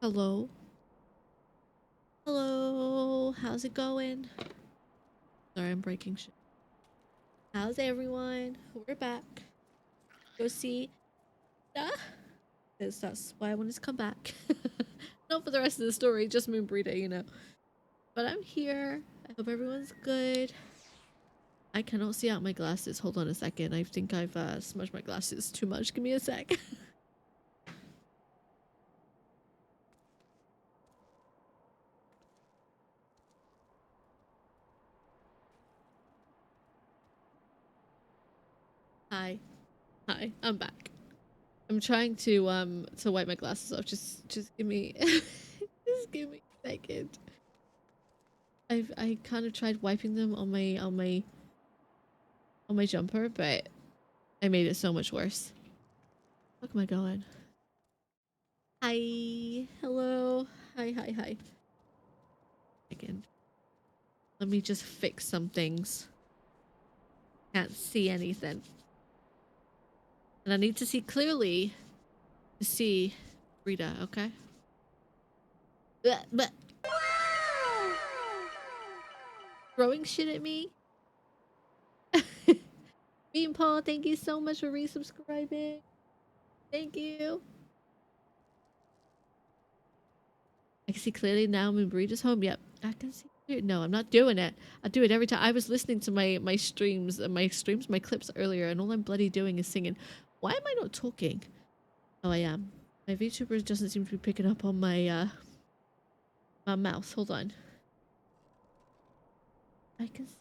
Hello. Hello. How's it going? Sorry, I'm breaking shit. How's everyone? We're back. Go see. Because that's why I wanted to come back. Not for the rest of the story, just Moon Burrito, you know. But I'm here. I hope everyone's good. I cannot see out my glasses. Hold on a second. I think I've smudged my glasses too much. Give me a sec. Hi. Hi. I'm back. I'm trying to wipe my glasses off. Just give me just give me a second. I kind of tried wiping them on my jumper, but I made it so much worse. Where am I going? Hi. Hello. Hi. Again. Let me just fix some things. Can't see anything. And I need to see clearly to see Rita, okay? But throwing shit at me? Me and Paul, thank you so much for resubscribing. Thank you. I can see clearly now. I'm in Burrito's home. Yep, I can see clear. No, I'm not doing it. I do it every time. I was listening to my streams, my clips earlier, and all I'm bloody doing is singing. Why am I not talking? Oh, I am. My VTuber doesn't seem to be picking up on my my mouse. Hold on. I can see.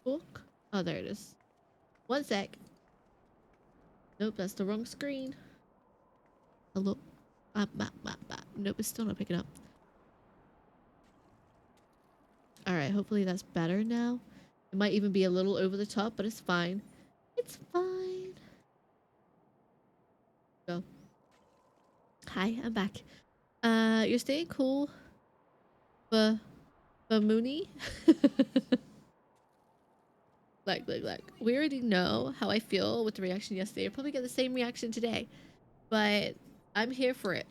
Book. Oh, there it is. One sec. Nope, that's the wrong screen. Hello. Nope, it's still not picking up. Alright, hopefully that's better now. It might even be a little over the top, but it's fine. It's fine. Go. Hi, I'm back. You're staying cool. But Mooney? Look. We already know how I feel with the reaction yesterday. I'll probably get the same reaction today. But I'm here for it.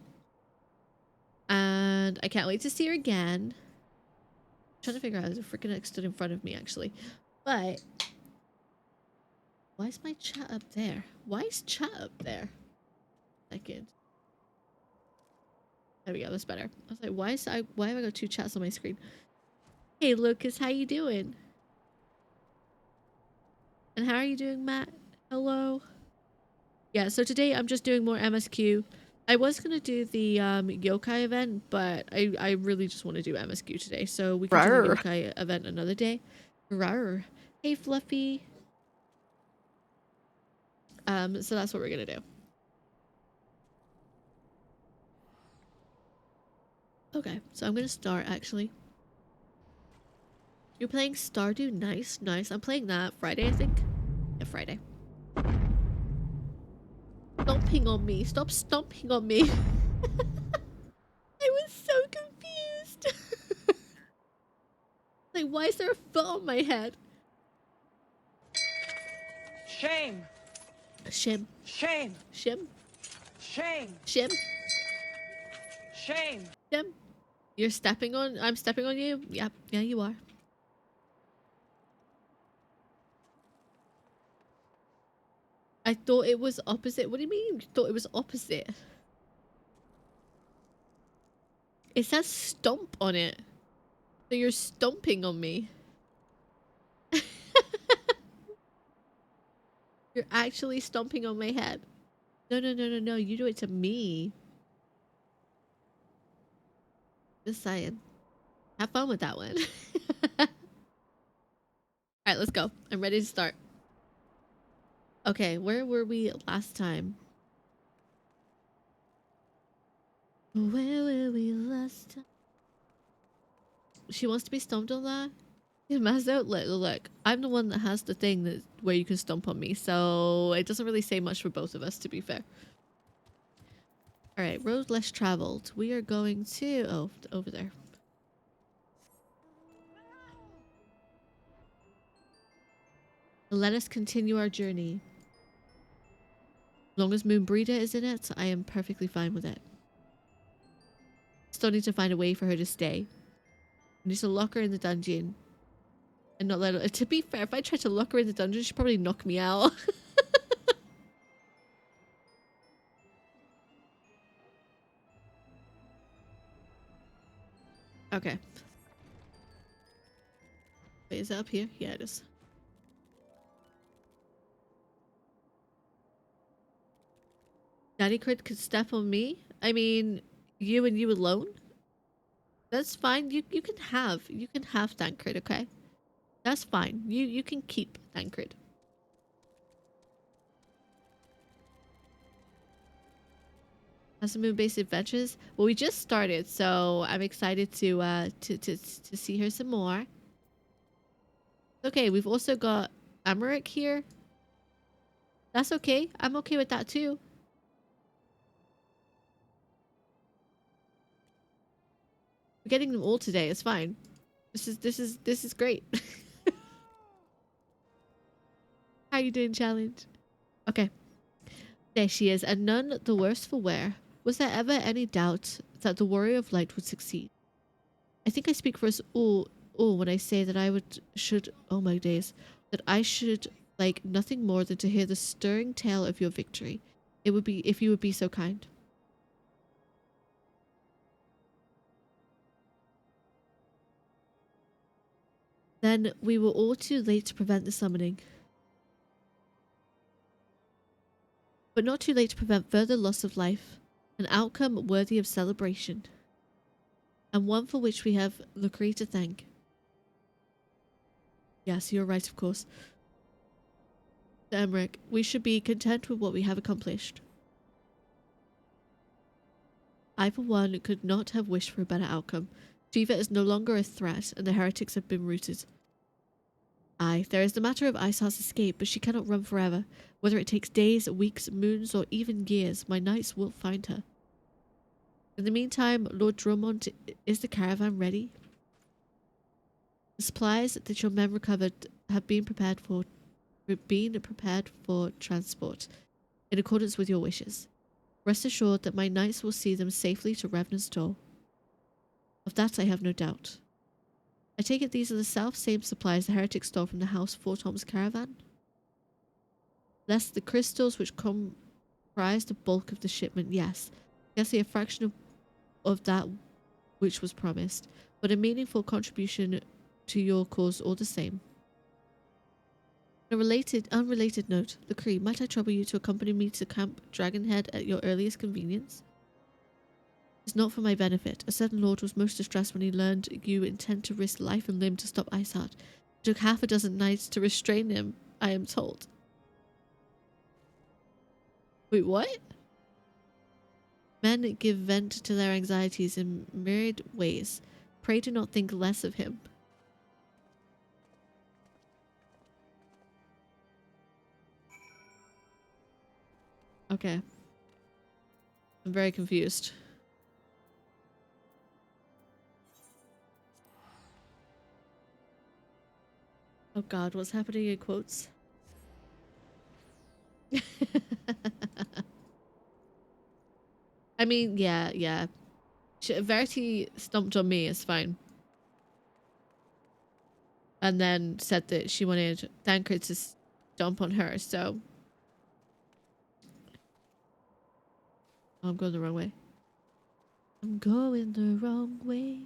And I can't wait to see her again. I'm trying to figure out how the freaking stood in front of me, actually. But why is my chat up there? Why is chat up there? Second. There we go, that's better. I was like, why have I got two chats on my screen? Hey Lucas, how you doing? And how are you doing, Matt? Hello. Yeah, so today I'm just doing more MSQ. I was gonna do the yokai event, but I really just want to do MSQ today, so we can do the yokai event another day. Rawr. Hey Fluffy. So that's what we're gonna do. Okay, so I'm gonna start actually. You're playing Stardew? Nice. I'm playing that Friday, I think. Yeah, Friday. Stomping on me. Stop stomping on me. I was so confused. Like, why is there a foot on my head? Shame. Shim. Shame. Shim. Shame. Shim. Shame. Shim. You're stepping on... I'm stepping on you? Yep. Yeah, you are. I thought it was opposite. What do you mean you thought it was opposite? It says stomp on it. So you're stomping on me. You're actually stomping on my head. No. You do it to me. Just saying. Have fun with that one. Alright, let's go. I'm ready to start. Okay, where were we last time? Where were we last time? She wants to be stomped on that? Yeah, Mazda, look. I'm the one that has the thing that where you can stomp on me, so it doesn't really say much for both of us, to be fair. Alright, road less traveled. We are going to... Oh, over there. Let us continue our journey. As long as Moonbreeder is in it, I am perfectly fine with it. Still need to find a way for her to stay. I need to lock her in the dungeon. And not let her... To be fair, if I try to lock her in the dungeon, she'd probably knock me out. Okay. Wait, is it up here? Yeah, it is. Daddy Crit could step on me? I mean, you and you alone? That's fine. You can have Thancred, okay? That's fine. You can keep Thancred. Has Moon Base Adventures? Well, we just started, so I'm excited to see her some more. Okay, we've also got Amaric here. That's okay. I'm okay with that too. We're getting them all today. It's fine. This is great. How you doing, challenge? Okay. There she is, and none the worse for wear. Was there ever any doubt that the Warrior of Light would succeed? I think I speak for us all when I say that oh my days, that I should like nothing more than to hear the stirring tale of your victory. It would be if you would be so kind. Then we were all too late to prevent the summoning. But not too late to prevent further loss of life. An outcome worthy of celebration. And one for which we have Lucre to thank. Yes, you're right, of course. Emmerich, we should be content with what we have accomplished. I, for one, could not have wished for a better outcome. Shiva is no longer a threat, and the heretics have been routed. Aye, there is the matter of Iceheart's escape, but she cannot run forever. Whether it takes days, weeks, moons, or even years, my knights will find her. In the meantime, Lord Drummond, is the caravan ready? The supplies that your men recovered have been prepared for transport, in accordance with your wishes. Rest assured that my knights will see them safely to Revenant's door. Of that I have no doubt. I take it these are the self-same supplies the heretics stole from the House Four Tom's caravan? Less the crystals which comprise the bulk of the shipment, yes. Scarcely a fraction of that which was promised, but a meaningful contribution to your cause all the same. On a unrelated note, Lucre, might I trouble you to accompany me to Camp Dragonhead at your earliest convenience? It's not for my benefit. A certain lord was most distressed when he learned you intend to risk life and limb to stop Iceheart. It took half a dozen knights to restrain him, I am told. Wait, what? Men give vent to their anxieties in myriad ways. Pray do not think less of him. Okay. I'm very confused. Oh god, what's happening in quotes? I mean, yeah. Verity stomped on me, it's fine. And then said that she wanted Thancred to stomp on her, so... Oh, I'm going the wrong way. I'm going the wrong way.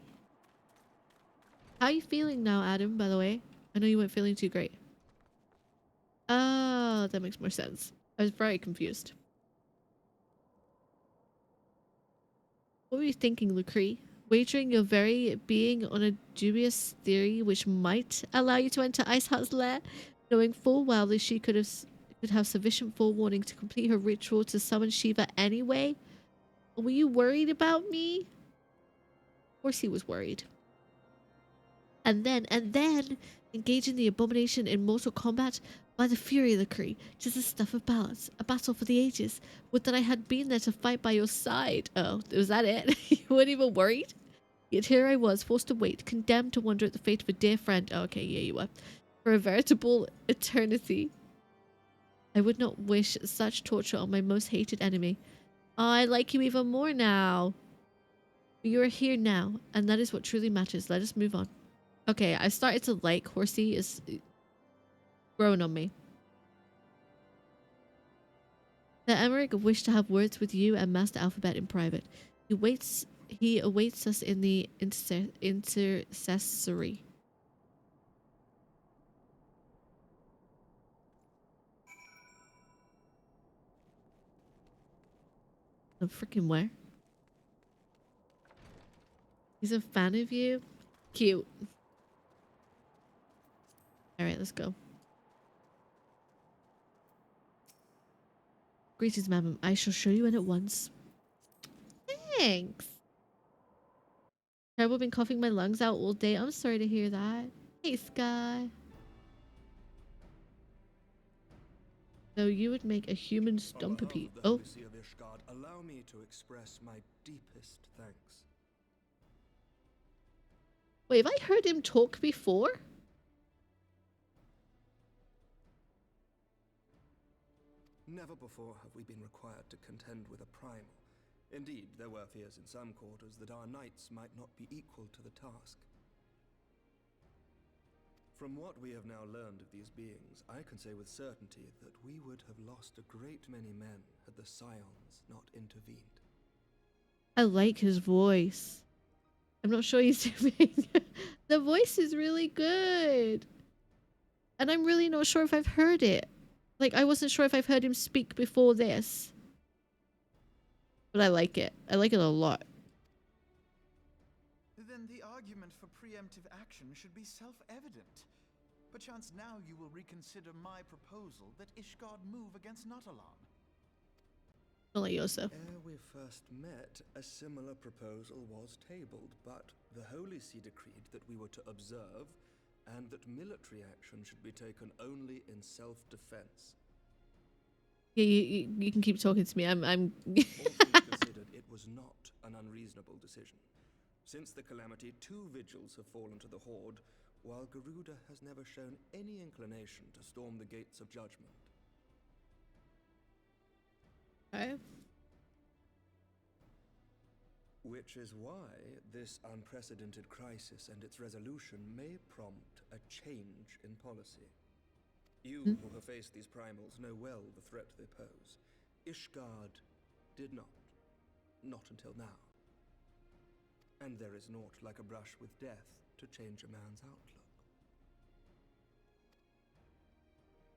How are you feeling now, Adam, by the way? I know you weren't feeling too great. Oh, that makes more sense. I was very confused. What were you thinking, Lucre? Wagering your very being on a dubious theory which might allow you to enter Iceheart's lair, knowing full well that she could have sufficient forewarning to complete her ritual to summon Shiva anyway? Were you worried about me? Of course he was worried. And then engage in the abomination in mortal combat by the fury of the Kree. 'Tis the stuff of balance, a battle for the ages. Would that I had been there to fight by your side. Oh, was that it? You weren't even worried? Yet here I was, forced to wait, condemned to wonder at the fate of a dear friend. Oh, okay, yeah, you were. for a veritable eternity. I would not wish such torture on my most hated enemy. Oh, I like you even more now. You are here now, and that is what truly matters. Let us move on. Okay, I started to like Horsey is growing on me. The Emmerich wished to have words with you and Master Alphabet in private. He awaits us in the intercessory. The freaking where? He's a fan of you? Cute. Alright, let's go. Greetings, madam. I shall show you in at once. Thanks. Terrible, been coughing my lungs out all day. I'm sorry to hear that. Hey, Sky. So you would make a human stumpipede. Oh. Allow me to express my deepest thanks. Wait, have I heard him talk before? Never before have we been required to contend with a primal. Indeed, there were fears in some quarters that our knights might not be equal to the task. From what we have now learned of these beings, I can say with certainty that we would have lost a great many men had the Scions not intervened. I like his voice. I'm not sure he's doing. The voice is really good. And I'm really not sure if I've heard it. Like, I wasn't sure if I've heard him speak before this. But I like it. I like it a lot. Then the argument for preemptive action should be self-evident. Perchance now you will reconsider my proposal that Ishgard move against Natalan. I'll let you also. Ere we first met, a similar proposal was tabled, but the Holy See decreed that we were to observe, and that military action should be taken only in self-defense. Yeah, you can keep talking to me. I'm All things considered, it was not an unreasonable decision. Since the calamity, 2 vigils have fallen to the Horde, while Garuda has never shown any inclination to storm the gates of judgment. okay. Which is why this unprecedented crisis and its resolution may prompt a change in policy. You who have faced these primals know well the threat they pose. Ishgard did not. Not until now. And there is naught like a brush with death to change a man's outlook.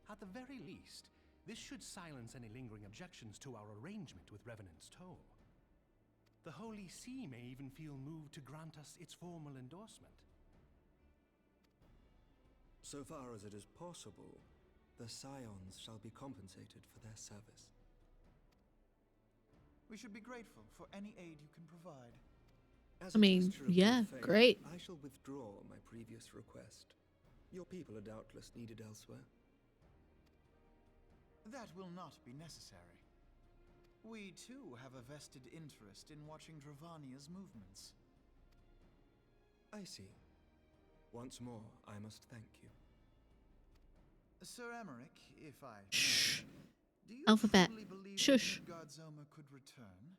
At the very least, this should silence any lingering objections to our arrangement with Revenant's Toll. The Holy See may even feel moved to grant us its formal endorsement. So far as it is possible, the Scions shall be compensated for their service. We should be grateful for any aid you can provide. As I a mean, gesture of yeah, good faith, great. I shall withdraw my previous request. Your people are doubtless needed elsewhere. That will not be necessary. We too have a vested interest in watching Dravania's movements. I see. Once more, I must thank you. Sir Emmerich, if I Shh. may, do you Alphabet. truly believe Shush. that Godzoma could return?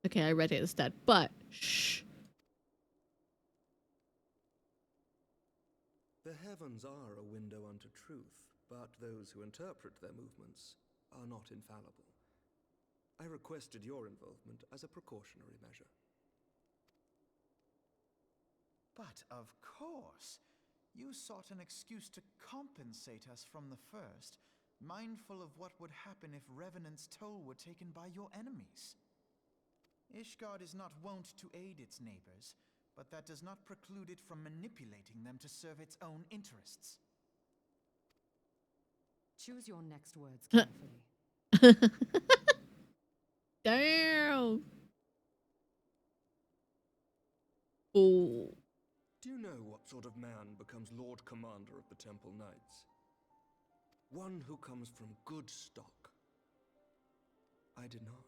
Okay, I read it instead, but shh. The heavens are a window unto truth, but those who interpret their movements are not infallible. I requested your involvement as a precautionary measure. But of course, you sought an excuse to compensate us from the first, mindful of what would happen if Revenant's Toll were taken by your enemies. Ishgard is not wont to aid its neighbors, but that does not preclude it from manipulating them to serve its own interests. Choose your next words carefully. Damn. Oh. Do you know what sort of man becomes Lord Commander of the Temple Knights? One who comes from good stock. I did not.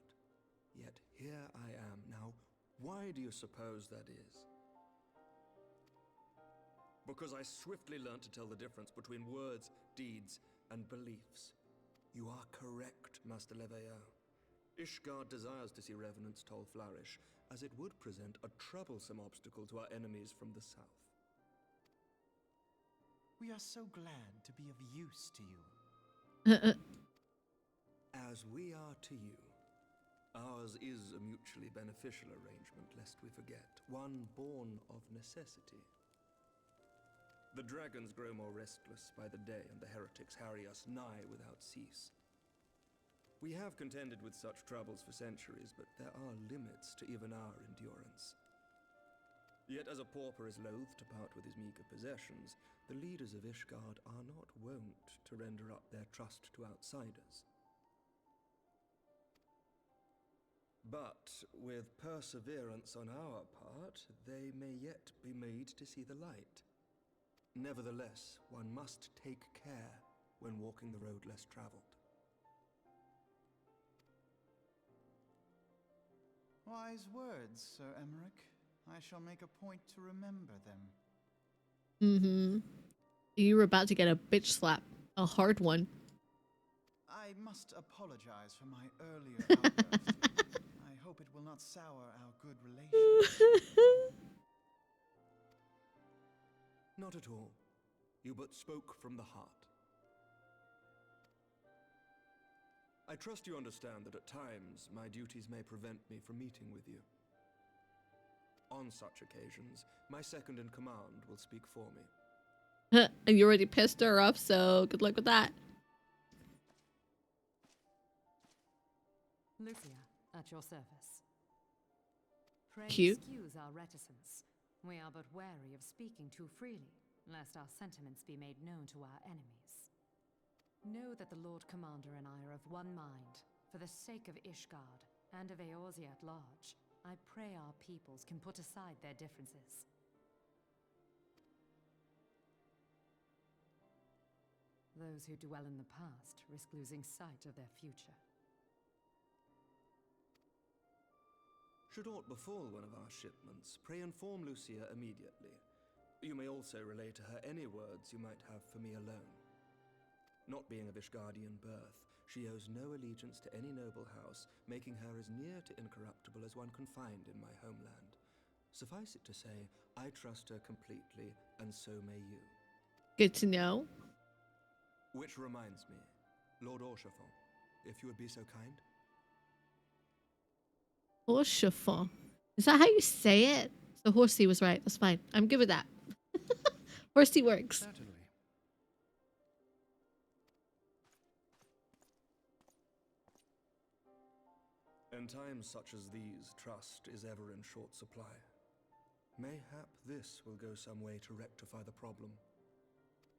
Yet here I am. Now, why do you suppose that is? because I swiftly learned to tell the difference between words, deeds, and beliefs. You are correct, Master Leveilleur. Ishgard desires to see Revenant's toll flourish, as it would present a troublesome obstacle to our enemies from the south. We are so glad to be of use to you. As we are to you. Ours is a mutually beneficial arrangement, lest we forget, one born of necessity. The dragons grow more restless by the day, and the heretics harry us nigh without cease. We have contended with such troubles for centuries, but there are limits to even our endurance. Yet as a pauper is loath to part with his meager possessions, the leaders of Ishgard are not wont to render up their trust to outsiders. But with perseverance on our part, they may yet be made to see the light. Nevertheless, one must take care when walking the road less traveled. Wise words, Sir Emmerich. I shall make a point to remember them. Mm-hmm. You were about to get a bitch slap. A hard one. I must apologize for my earlier outburst. I hope it will not sour our good relations. Not at all. You but spoke from the heart. I trust you understand that at times my duties may prevent me from meeting with you. On such occasions, my second in command will speak for me. And you already pissed her off, so good luck with that. Lucia, at your service. Pray Cute. excuse our reticence. We are but wary of speaking too freely, lest our sentiments be made known to our enemies. Know that the Lord Commander and I are of one mind. For the sake of Ishgard, and of Eorzea at large, I pray our peoples can put aside their differences. Those who dwell in the past risk losing sight of their future. Should aught befall one of our shipments, pray inform Lucia immediately. You may also relay to her any words you might have for me alone. Not being of Ishgardian birth, she owes no allegiance to any noble house, making her as near to incorruptible as one can find in my homeland. Suffice it to say, I trust her completely, and so may you. Good to know. Which reminds me, Lord Orchefort, if you would be so kind. Orchefort. Is that how you say it? So Horsey was right. That's fine. I'm good with that. Horsey works. Certainly. In times such as these, trust is ever in short supply. Mayhap this will go some way to rectify the problem.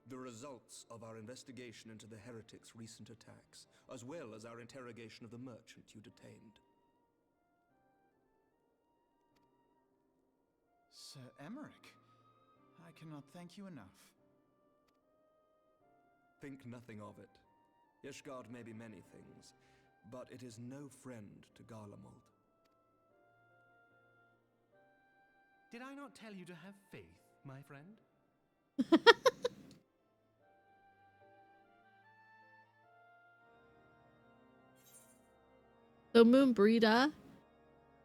The results of our investigation into the heretics' recent attacks, as well as our interrogation of the merchant you detained. Sir Emmerich, I cannot thank you enough. Think nothing of it. Ishgard may be many things, but it is no friend to Garlemald. Did I not tell you to have faith, my friend? So Moonbreeda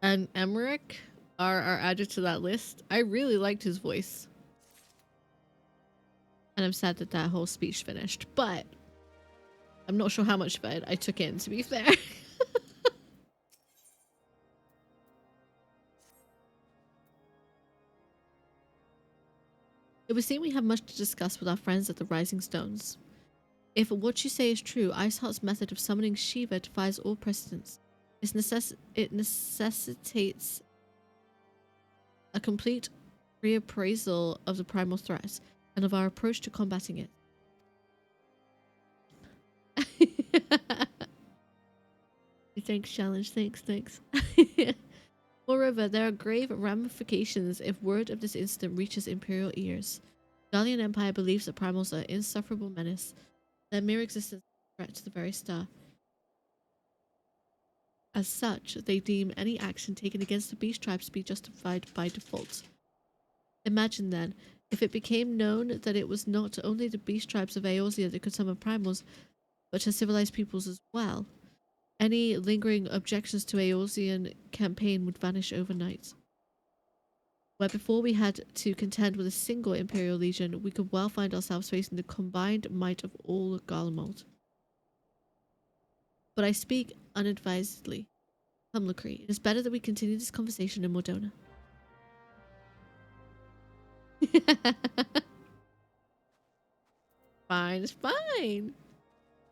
and Emmerich are added to that list. I really liked his voice. And I'm sad that that whole speech finished, but I'm not sure how much of it I took in, to be fair. It would seem we have much to discuss with our friends at the Rising Stones. If what you say is true, Iceheart's method of summoning Shiva defies all precedents. It necessitates a complete reappraisal of the primal threat and of our approach to combating it. Thanks, challenge. Thanks. Moreover, there are grave ramifications if word of this incident reaches Imperial ears. The Gallian Empire believes that primals are an insufferable menace. Their mere existence is a threat to the very star. As such, they deem any action taken against the beast tribes to be justified by default. Imagine then, If it became known that it was not only the beast tribes of Eorzea that could summon primals, but to civilized peoples as well, any lingering objections to Eorzean campaign would vanish overnight. Where before we had to contend with a single Imperial Legion, we could well find ourselves facing the combined might of all Garlemald. But I speak unadvisedly. Come, Lacree, it is better that we continue this conversation in Mordona. Fine, it's fine.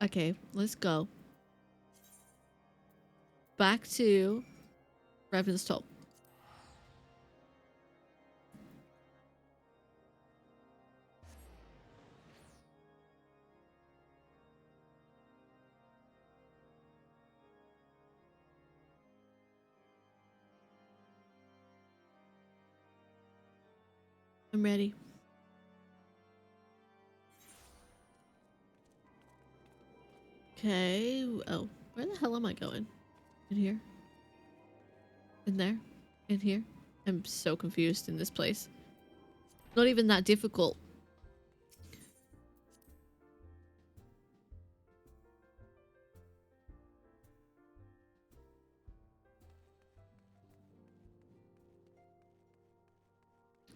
Okay, let's go. Back to Revenant's Toll. I'm ready. Okay. Oh, where the hell am I going? In here? In there? In here? I'm so confused in this place. Not even that difficult.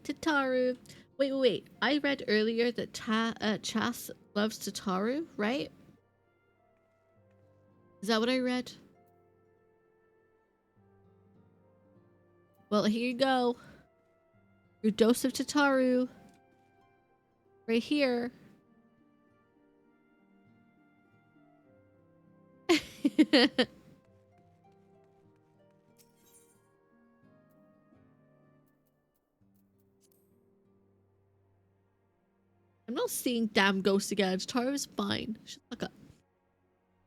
Tataru. Wait. I read earlier that Chas loves Tataru, right? Is that what I read? Well, here you go. Your dose of Tataru. Right here. I'm not seeing damn ghosts again. Tataru is fine. Shut the fuck up.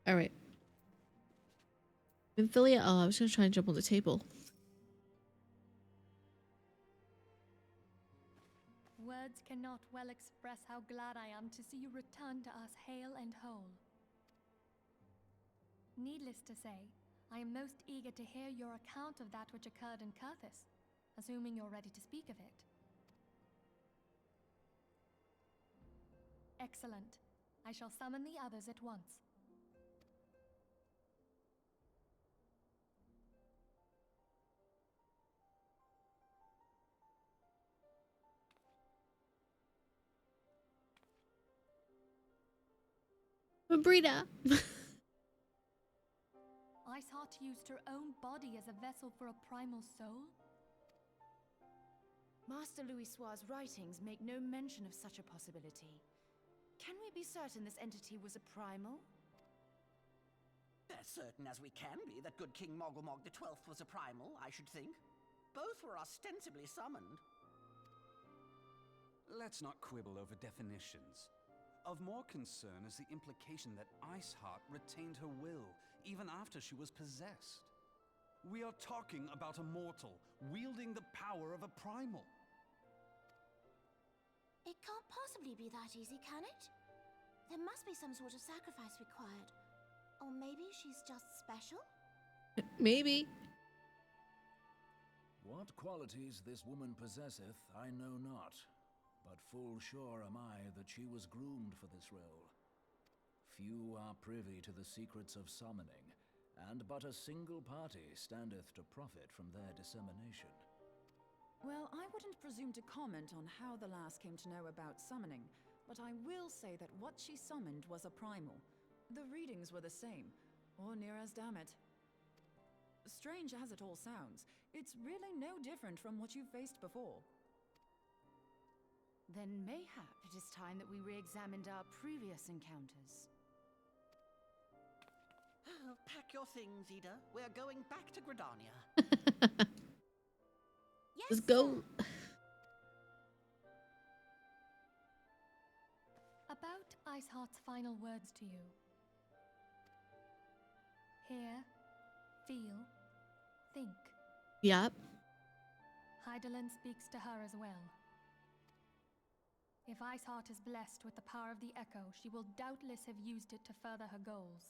Alright. Infilia. Oh, I was gonna try and jump on the table. Words cannot well express how glad I am to see you return to us hale and whole. Needless to say, I am most eager to hear your account of that which occurred in Kurthis, assuming you're ready to speak of it. Excellent. I shall summon the others at once. Brina. Iceheart used her own body as a vessel for a primal soul? Master Louisoir's writings make no mention of such a possibility. Can we be certain this entity was a primal? As certain as we can be that good King Mogglmog the 12th was a primal, I should think. Both were ostensibly summoned. Let's not quibble over definitions. Of more concern is the implication that Iceheart retained her will, even after she was possessed. We are talking about a mortal, wielding the power of a primal. It can't possibly be that easy, can it? There must be some sort of sacrifice required. Or maybe she's just special? Maybe. What qualities this woman possesseth, I know not. But full sure am I that she was groomed for this role. Few are privy to the secrets of summoning, and but a single party standeth to profit from their dissemination. Well, I wouldn't presume to comment on how the lass came to know about summoning, but I will say that what she summoned was a primal. The readings were the same, or near as damn it. Strange as it all sounds, it's really no different from what you've faced before. Then mayhap it is time that we re-examined our previous encounters. Pack your things, Ida. We're going back to Gridania. Yes, Let's go. About Iceheart's final words to you. Hear, feel, think. Yep. Hydaelyn speaks to her as well. If Iceheart is blessed with the power of the Echo, she will doubtless have used it to further her goals.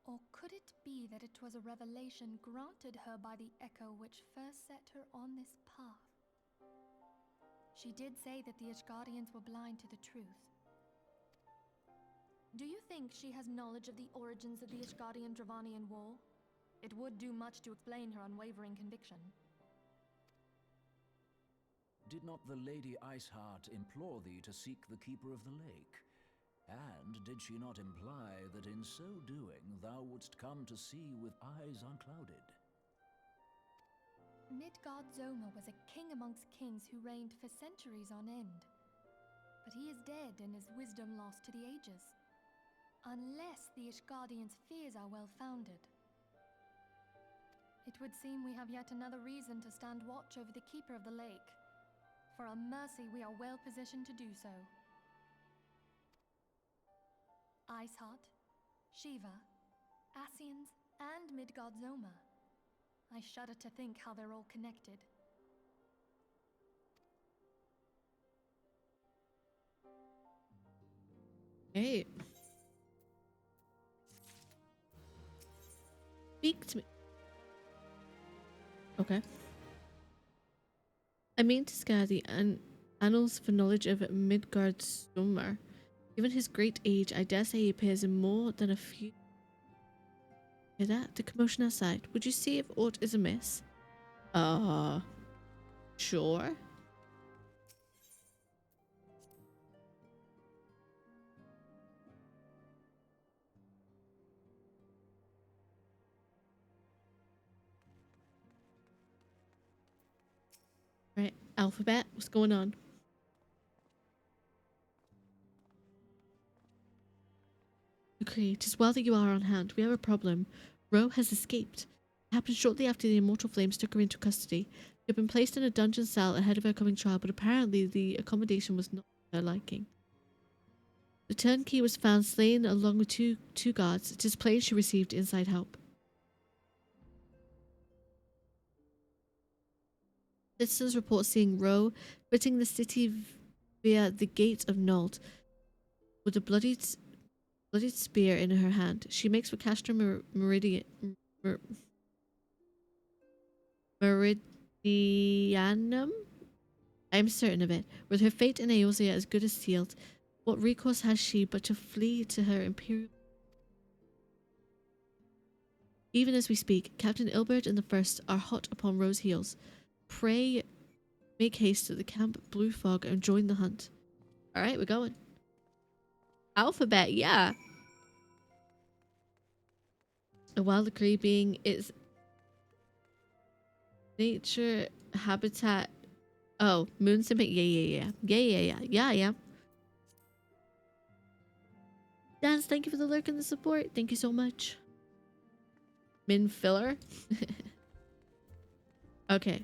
Or could it be that it was a revelation granted her by the Echo which first set her on this path? She did say that the Ishgardians were blind to the truth. Do you think she has knowledge of the origins of the Ishgardian-Dravanian War? It would do much to explain her unwavering conviction. Did not the Lady Iceheart implore thee to seek the Keeper of the Lake? And did she not imply that in so doing thou wouldst come to see with eyes unclouded? Midgard Zoma was a king amongst kings who reigned for centuries on end. But he is dead and his wisdom lost to the ages. Unless the Ishgardians' fears are well-founded. It would seem we have yet another reason to stand watch over the Keeper of the Lake. For a mercy, we are well positioned to do so. Iceheart, Shiva, Ascians, and Midgard Zoma. I shudder to think how they're all connected. Hey. Speak to me. Okay. I mean to scour the annals for knowledge of Midgard Zoma. Given his great age, I dare say he appears in more than a few. Hear that? The commotion outside. Would you see if aught is amiss? Sure. Right, Alphabet, what's going on? Okay, it is well that you are on hand. We have a problem. Ro has escaped. It happened shortly after the Immortal Flames took her into custody. She had been placed in a dungeon cell ahead of her coming trial, but apparently the accommodation was not to her liking. The turnkey was found slain along with two guards. It is plain she received inside help. Citizens report seeing Ro quitting the city via the gate of Nold with a bloodied spear in her hand. She makes for Castra Meridianum? I am certain of it. With her fate in Eorzea as good as sealed, what recourse has she but to flee to her imperial... Even as we speak, Captain Ilbert and the First are hot upon Ro's heels. Pray make haste to the camp Blue Fog and join the hunt. Alright, we're going. Alphabet, yeah. A wild decree being its nature, habitat. Oh, moon symbiote. Yeah. Dance, thank you for the lurk and the support. Thank you so much. Min filler. Okay.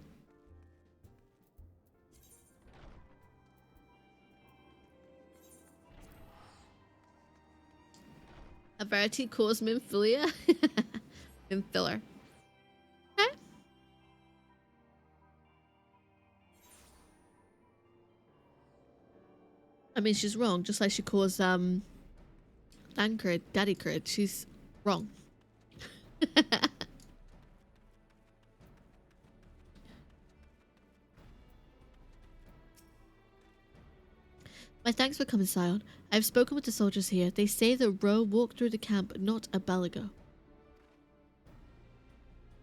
A variety calls Minfilia. Minfiller. Okay. I mean, she's wrong, just like she calls Thancred Daddy Crid. She's wrong. My thanks for coming, Scion. I have spoken with the soldiers here. They say that Ro walked through the camp not a bell ago.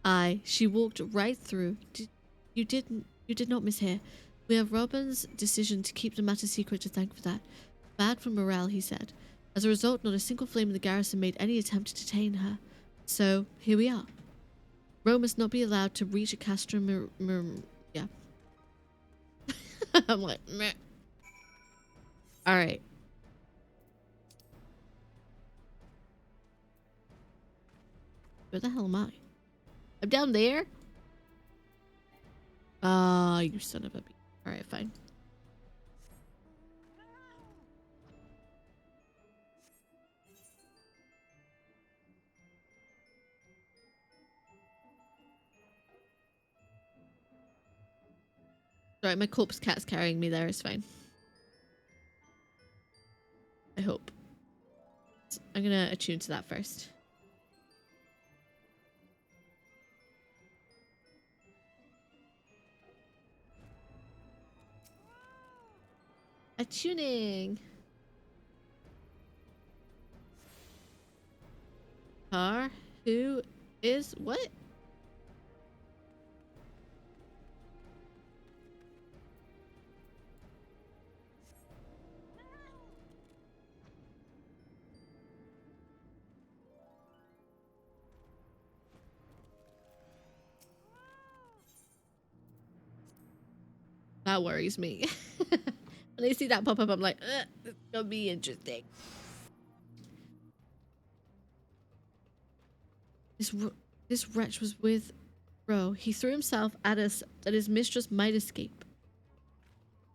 Aye, she walked right through. You did not mishear. We have Robin's decision to keep the matter secret to thank for that. Bad for morale, he said. As a result, not a single flame in the garrison made any attempt to detain her. So, here we are. Ro must not be allowed to reach a Castra yeah. I'm like, meh. Alright. Where the hell am I? I'm down there? Ah, you son of a bitch. Alright, fine. Sorry, my corpse cat's carrying me there. It's fine. I hope. I'm gonna attune to that first. tuning. Car, who is what? That worries me. When I see that pop up, I'm like, it's gonna be interesting. This wretch was with Ro. He threw himself at us that his mistress might escape.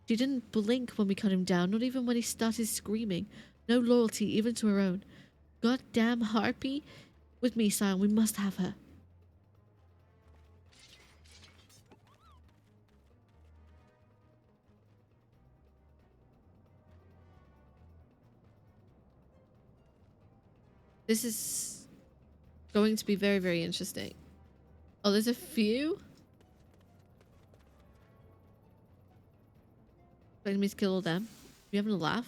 She didn't blink when we cut him down, not even when he started screaming. No loyalty even to her own. Goddamn harpy. With me, Sion, we must have her. This is going to be very, very interesting. Oh, there's a few? Expecting me to kill all them? You having a laugh?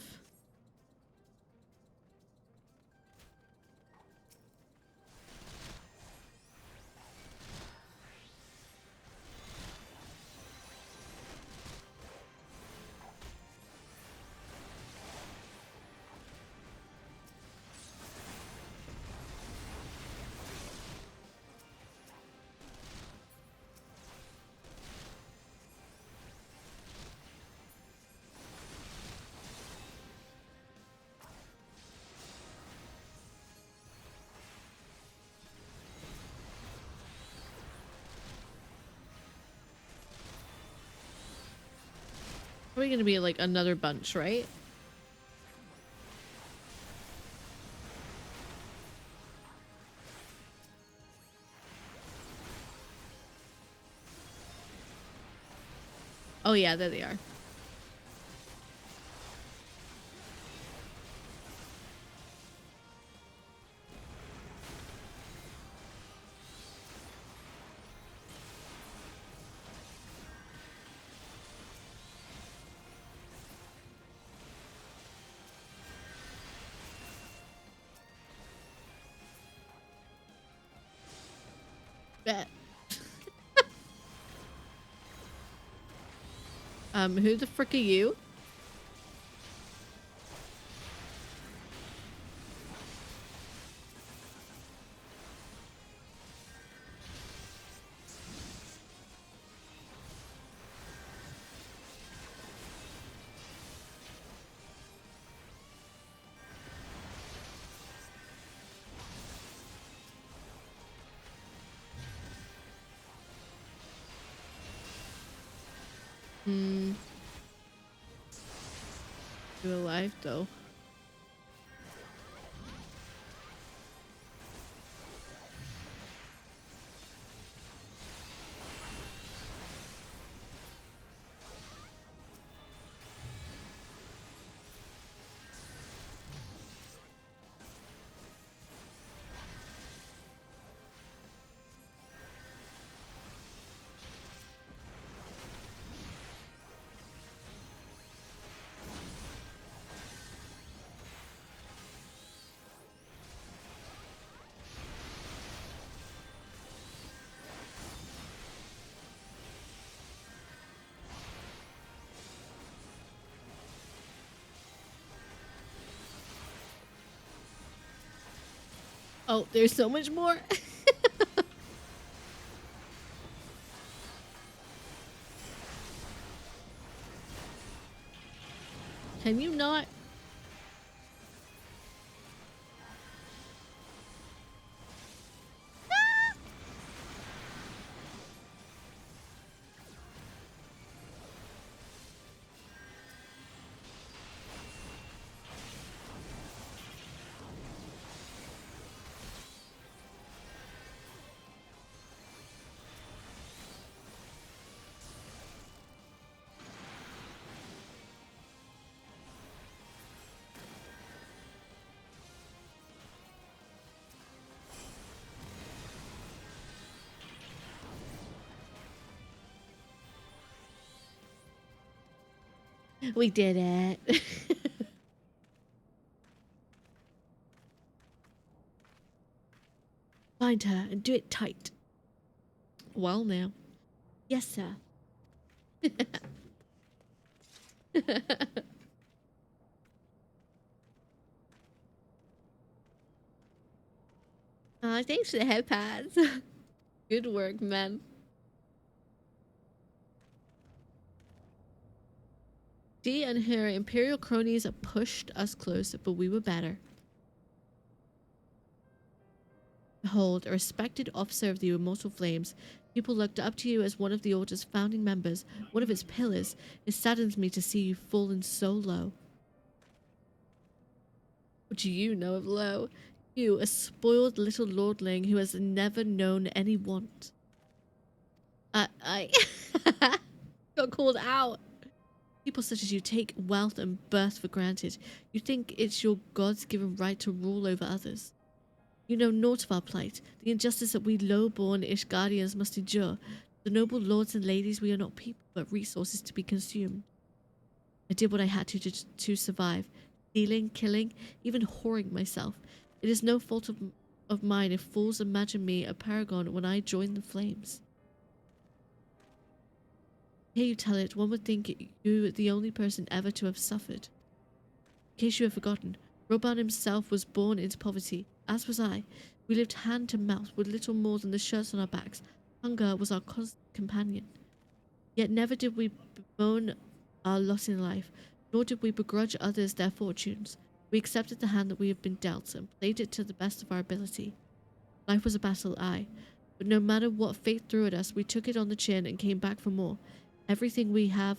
Probably gonna be like another bunch, right? Oh yeah, there they are. Bet. Who the frick are you? You're alive though. Oh, there's so much more. Can you not? We did it. Find her and do it tight. Well now. Yes, sir. Thanks for the head pads. Good work, man. She and her imperial cronies pushed us close, but we were better. Behold, a respected officer of the Immortal Flames. People looked up to you as one of the Order's founding members, one of its pillars. It saddens me to see you fallen so low. What do you know of low? You, a spoiled little lordling who has never known any want. I got called out. People such as you take wealth and birth for granted. You think it's your God's given right to rule over others. You know naught of our plight, the injustice that we low-born Ishgardians must endure. The noble lords and ladies, we are not people, but resources to be consumed. I did what I had to survive. Stealing, killing, even whoring myself. It is no fault of mine if fools imagine me a paragon when I join the flames. Hear you tell it, one would think you the only person ever to have suffered. In case you have forgotten, Reborn himself was born into poverty, as was I. We lived hand to mouth with little more than the shirts on our backs. Hunger was our constant companion. Yet never did we bemoan our lot in life, nor did we begrudge others their fortunes. We accepted the hand that we have been dealt and played it to the best of our ability. Life was a battle, aye, but no matter what fate threw at us, we took it on the chin and came back for more. Everything we have,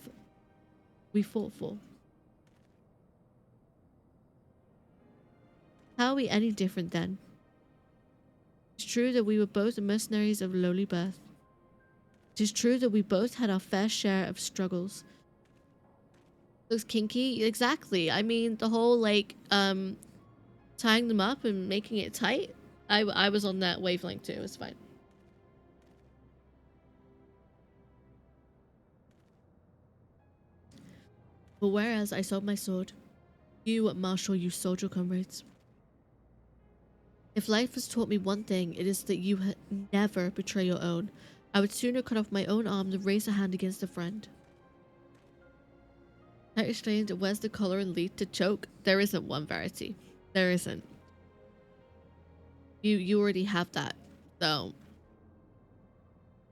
we fought for. How are we any different then? It's true that we were both mercenaries of lowly birth. It is true that we both had our fair share of struggles. Looks kinky? Exactly. I mean, the whole, like, tying them up and making it tight. I was on that wavelength too. It's fine. But whereas I sold my sword, you, Marshal, you sold your comrades. If life has taught me one thing, it is that you never betray your own. I would sooner cut off my own arm than raise a hand against a friend. I exclaimed, where's the collar and lead to choke? There isn't one, Verity. There isn't. You already have that, though.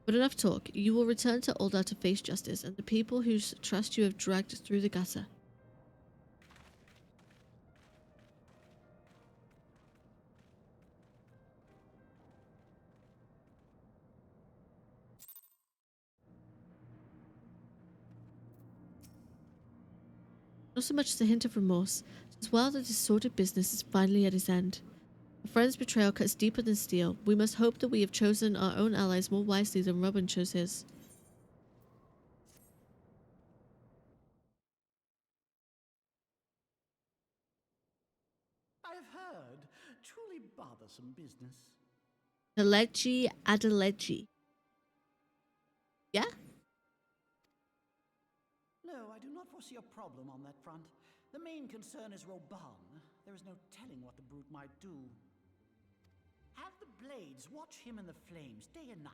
But enough talk. You will return to Ul'dah to face justice, and the people whose trust you have dragged through the gutter. Not so much as a hint of remorse, since while the disordered business is finally at its end. A friend's betrayal cuts deeper than steel. We must hope that we have chosen our own allies more wisely than Robin chose his. I've heard. Truly bothersome business. Adeleji Adeleji. Yeah? No, I do not foresee a problem on that front. The main concern is Reborn. There is no telling what the brute might do. Have the Blades watch him in the flames day and night.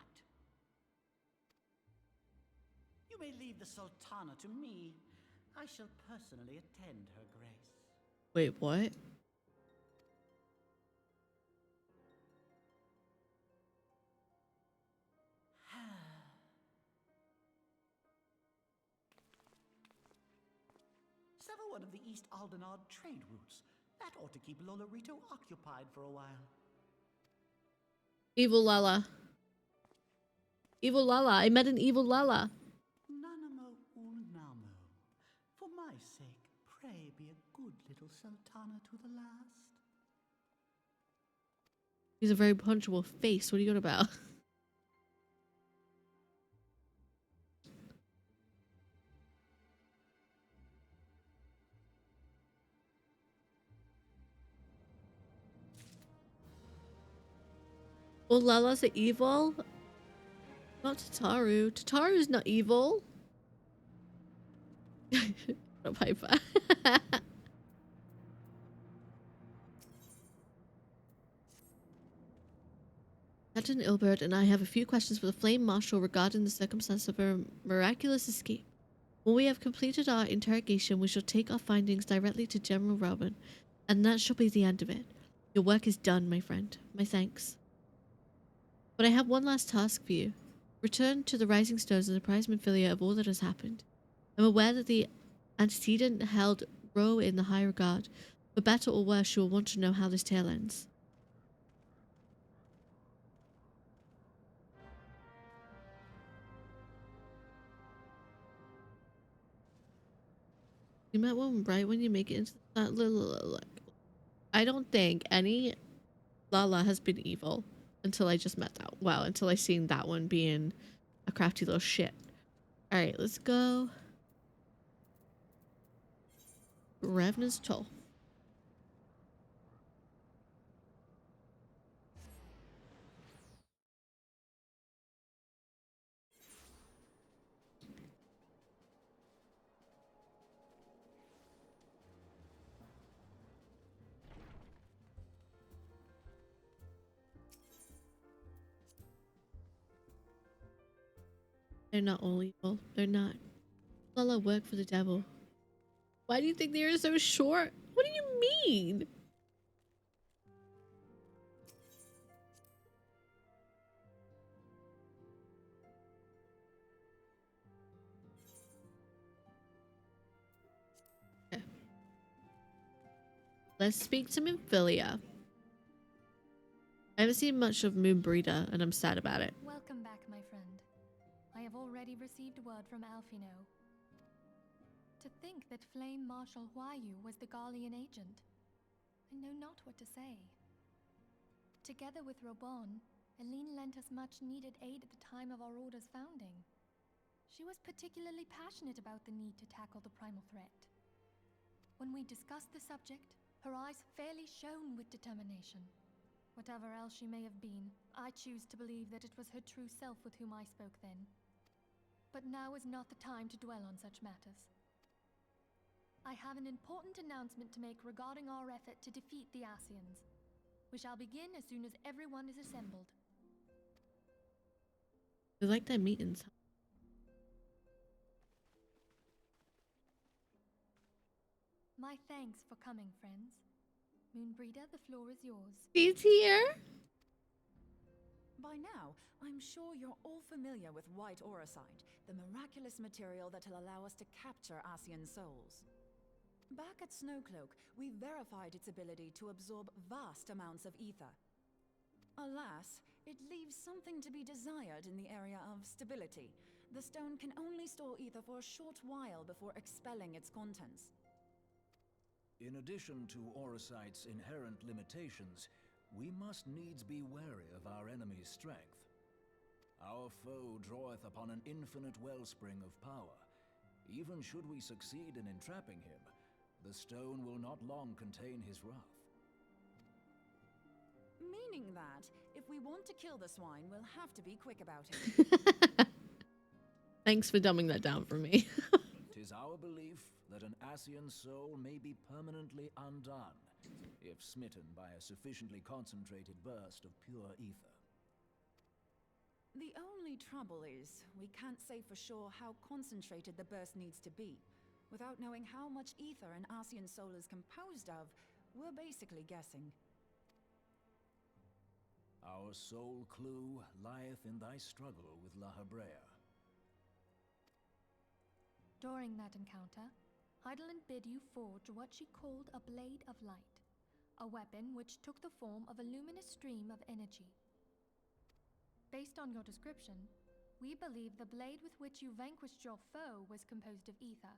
You may leave the Sultana to me. I shall personally attend her grace. Wait, what? Sever one of the East Aldenard trade routes. That ought to keep Lolorito occupied for a while. Evil Lala. Evil Lala. I met an evil Lala. Nanamo Ulnamo. For my sake, pray be a good little Sultana to the last. He's a very punchable face. What are you on about? Oh, Lala's are evil? Not Tataru. Tataru's not evil. Piper. Captain Ilbert and I have a few questions for the Flame Marshal regarding the circumstance of her miraculous escape. When we have completed our interrogation, we shall take our findings directly to General Robin, and that shall be the end of it. Your work is done, my friend. My thanks. But I have one last task for you. Return to the Rising Stones and apprise Minfilia of all that has happened. I'm aware that the antecedent held Roe in the high regard. For better or worse, she will want to know how this tale ends. You met one right when you make it into that little... I don't think any Lala has been evil until I just met that. Well, until I seen that one being a crafty little shit. Alright, let's go. Revenant's Toll. They're not all evil. They're not. Lala work for the devil. Why do you think they are so short? What do you mean? Okay. Let's speak to Minfilia. I haven't seen much of Moonbreeder, and I'm sad about it. Welcome back, my friend. I have already received word from Alfino. To think that Flame Marshal Huayu was the Garlean agent. I know not what to say. Together with Reborn, Aline lent us much-needed aid at the time of our Order's founding. She was particularly passionate about the need to tackle the primal threat. When we discussed the subject, her eyes fairly shone with determination. Whatever else she may have been, I choose to believe that it was her true self with whom I spoke then. But now is not the time to dwell on such matters. I have an important announcement to make regarding our effort to defeat the Asians. We shall begin as soon as everyone is assembled. We like that meetings. My thanks for coming, friends. Moonbreeder, the floor is yours. He's here. By now, I'm sure you're all familiar with white auracite, the miraculous material that'll allow us to capture Asian souls. Back at Snowcloak, we verified its ability to absorb vast amounts of ether. Alas, it leaves something to be desired in the area of stability. The stone can only store ether for a short while before expelling its contents. In addition to auracite's inherent limitations, we must needs be wary of our enemy's strength. Our foe draweth upon an infinite wellspring of power. Even should we succeed in entrapping him, the stone will not long contain his wrath. Meaning that, if we want to kill the swine, we'll have to be quick about it. Thanks for dumbing that down for me. 'Tis our belief that an Asian soul may be permanently undone, if smitten by a sufficiently concentrated burst of pure ether. The only trouble is, we can't say for sure how concentrated the burst needs to be. Without knowing how much ether an Asian soul is composed of, we're basically guessing. Our sole clue lieth in thy struggle with La Habrea. During that encounter, Heidelin bid you forge what she called a Blade of Light, a weapon which took the form of a luminous stream of energy. Based on your description, we believe the blade with which you vanquished your foe was composed of ether.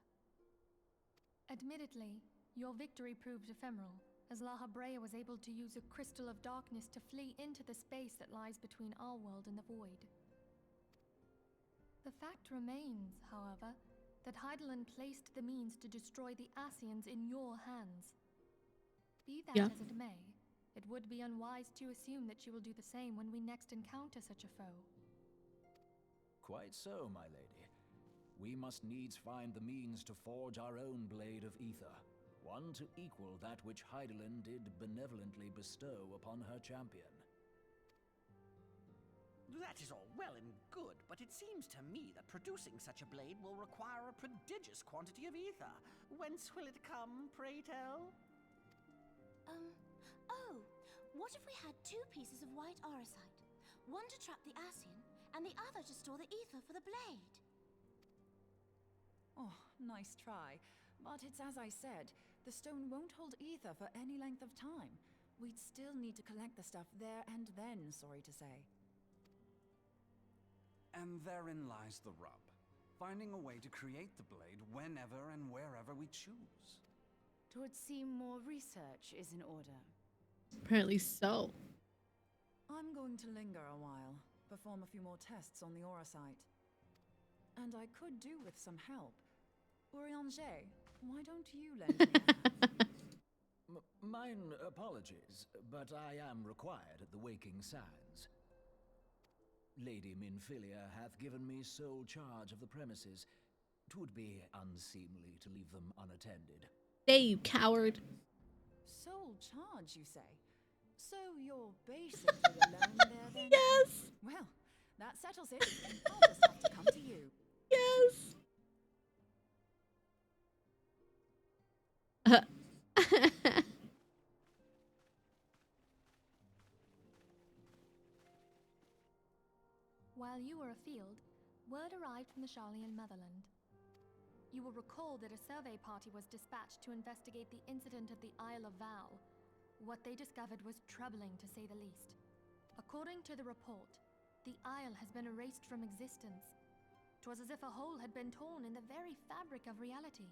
Admittedly, your victory proved ephemeral, as La Habrea was able to use a crystal of darkness to flee into the space that lies between our world and the void. The fact remains, however, that Heidelin placed the means to destroy the Asians in your hands. Be that as it may, it would be unwise to assume that she will do the same when we next encounter such a foe. Quite so, my lady. we must needs find the means to forge our own blade of ether, one to equal that which Hydaelyn did benevolently bestow upon her champion. That is all well and good, but it seems to me that producing such a blade will require a prodigious quantity of ether. Whence will it come, pray tell? Oh, what if we had 2 pieces of white orosite? One to trap the Ascian, and the other to store the ether for the blade. Oh, nice try. But it's as I said, the stone won't hold ether for any length of time. We'd still need to collect the stuff there and then, sorry to say. And therein lies the rub. Finding a way to create the blade whenever and wherever we choose. 'Twould seem more research is in order. Apparently so. I'm going to linger a while, perform a few more tests on the orosite. And I could do with some help. Urianger, why don't you lend me a hand? Mine apologies, but I am required at the Waking Sands. Lady Minfilia hath given me sole charge of the premises. 'Twould be unseemly to leave them unattended. Hey, you coward. Sole charge, you say? So you're basically alone there then? Yes! Well, that settles it. I'll just have to come to you. Yes! While you were afield, word arrived from the Sharlayan motherland. You will recall that a survey party was dispatched to investigate the incident at the Isle of Val. What they discovered was troubling, to say the least. According to the report, the isle has been erased from existence. 'Twas as if a hole had been torn in the very fabric of reality.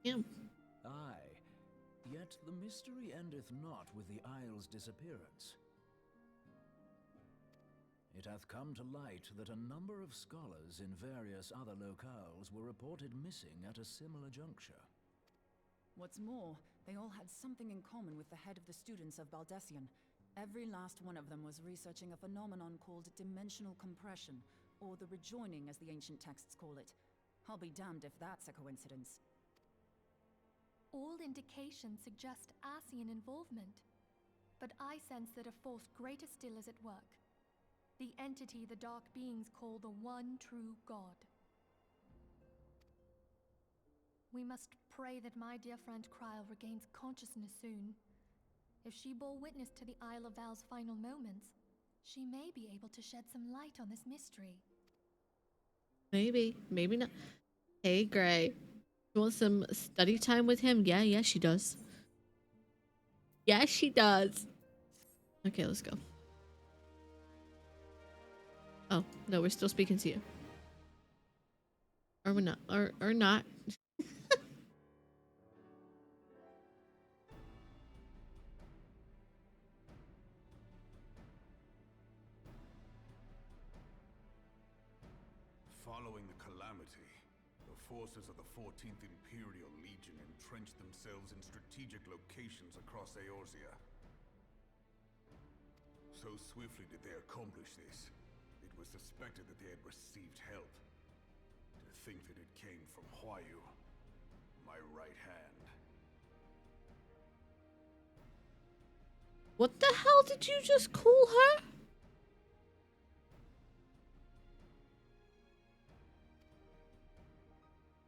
Yeah. Aye, yet the mystery endeth not with the isle's disappearance. It hath come to light that a number of scholars in various other locales were reported missing at a similar juncture. What's more, they all had something in common with the head of the students of Baldessian. Every last one of them was researching a phenomenon called dimensional compression, or the rejoining as the ancient texts call it. I'll be damned if that's a coincidence. All indications suggest Ascian involvement, but I sense that a force greater still is at work. The entity the Dark Beings call the One True God. We must pray that my dear friend Kryl regains consciousness soon. If she bore witness to the Isle of Val's final moments, she may be able to shed some light on this mystery. Maybe. Maybe not. Hey, Gray. You want some study time with him? Yeah, she does. Yeah, she does. Okay, let's go. Oh, no, we're still speaking to you. Or we're not. Or not. Following the calamity, the forces of the 14th Imperial Legion entrenched themselves in strategic locations across Eorzea. So swiftly did they accomplish this, it was suspected that they had received help. To think that it came from Huayu, my right hand. What the hell did you just call her?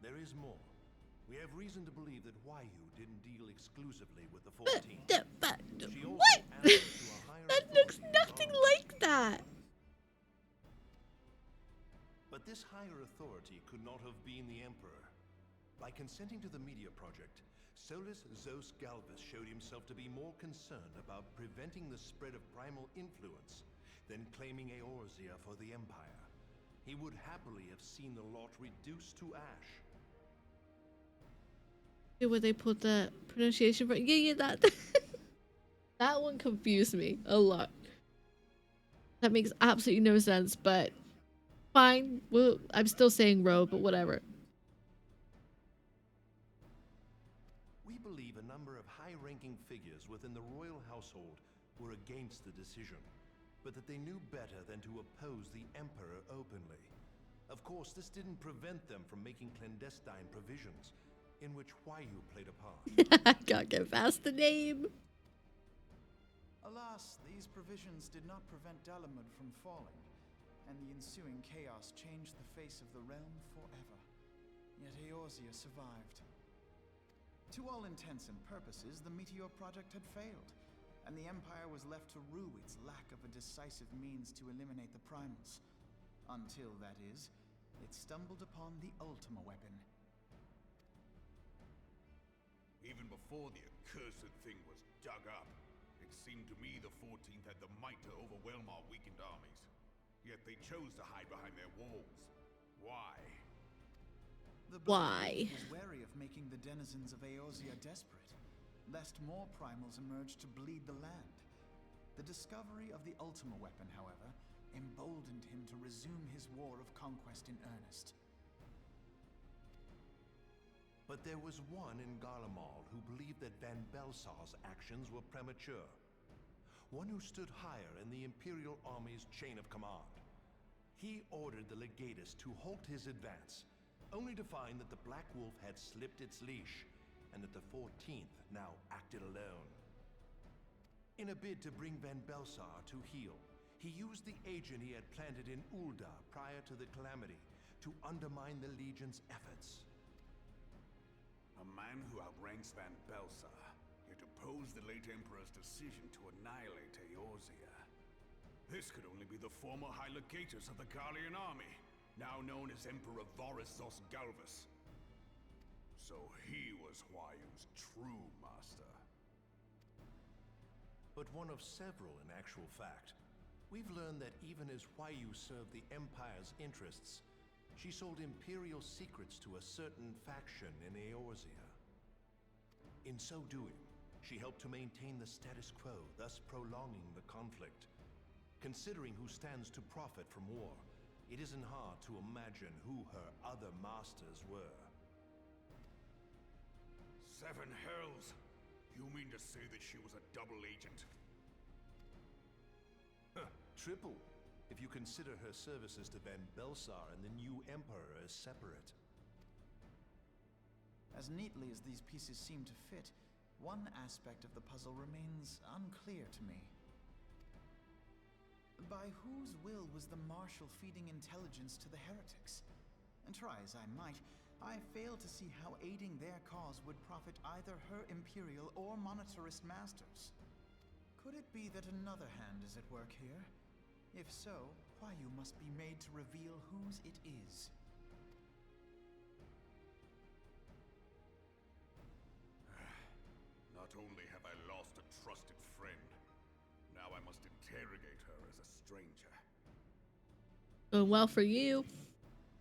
There is more. We have reason to believe that Huayu didn't deal exclusively with the 14th. She also What? answered to a higher That looks authority nothing beyond. like that. But this higher authority could not have been the Emperor. By consenting to the media project, Solus Zos Galvus showed himself to be more concerned about preventing the spread of primal influence than claiming Eorzea for the Empire. He would happily have seen the lot reduced to ash. Yeah, where they put the pronunciation for that that one confused me a lot. That makes absolutely no sense, but fine. Well, I'm still saying Ro, but whatever. We believe a number of high-ranking figures within the royal household were against the decision, but that they knew better than to oppose the Emperor openly. Of course, this didn't prevent them from making clandestine provisions, in which Huayu played a part. I can't get past the name. Alas, these provisions did not prevent Dalamud from falling, and the ensuing chaos changed the face of the realm forever. Yet Eorzea survived. To all intents and purposes, the Meteor Project had failed, and the Empire was left to rue its lack of a decisive means to eliminate the Primals. Until, that is, it stumbled upon the Ultima weapon. Even before the accursed thing was dug up, it seemed to me the 14th had the might to overwhelm our weakened armies. Yet they chose to hide behind their walls. Why? The Why? was wary of making the denizens of Eorzea desperate, lest more primals emerge to bleed the land. The discovery of the Ultima weapon, however, emboldened him to resume his war of conquest in earnest. But there was one in Garlemald who believed that Van Belsar's actions were premature. One who stood higher in the Imperial Army's chain of command. He ordered the Legatus to halt his advance, only to find that the Black Wolf had slipped its leash, and that the 14th now acted alone. In a bid to bring Van Belsar to heel, he used the agent he had planted in Ul'dah prior to the Calamity to undermine the Legion's efforts. A man who outranks Van Belsar, yet opposed the late Emperor's decision to annihilate Eorzea. This could only be the former High Legatus of the Garlean army, now known as Emperor Vorissos Galvus. So he was Huayu's true master. But one of several in actual fact. We've learned that even as Huayu served the Empire's interests, she sold Imperial secrets to a certain faction in Eorzea. In so doing, she helped to maintain the status quo, thus prolonging the conflict. Considering who stands to profit from war, it isn't hard to imagine who her other masters were. Seven hells! You mean to say that she was a double agent? Triple, if you consider her services to Van Belsar and the new Emperor as separate. As neatly as these pieces seem to fit, one aspect of the puzzle remains unclear to me. By whose will was the Marshal feeding intelligence to the heretics? And try as I might, I fail to see how aiding their cause would profit either her Imperial or monetarist masters. Could it be that another hand is at work here? If so, Huayu must be made to reveal whose it is. Not only have I lost a trusted friend, now I must interrogate her as a stranger. Oh, well for you.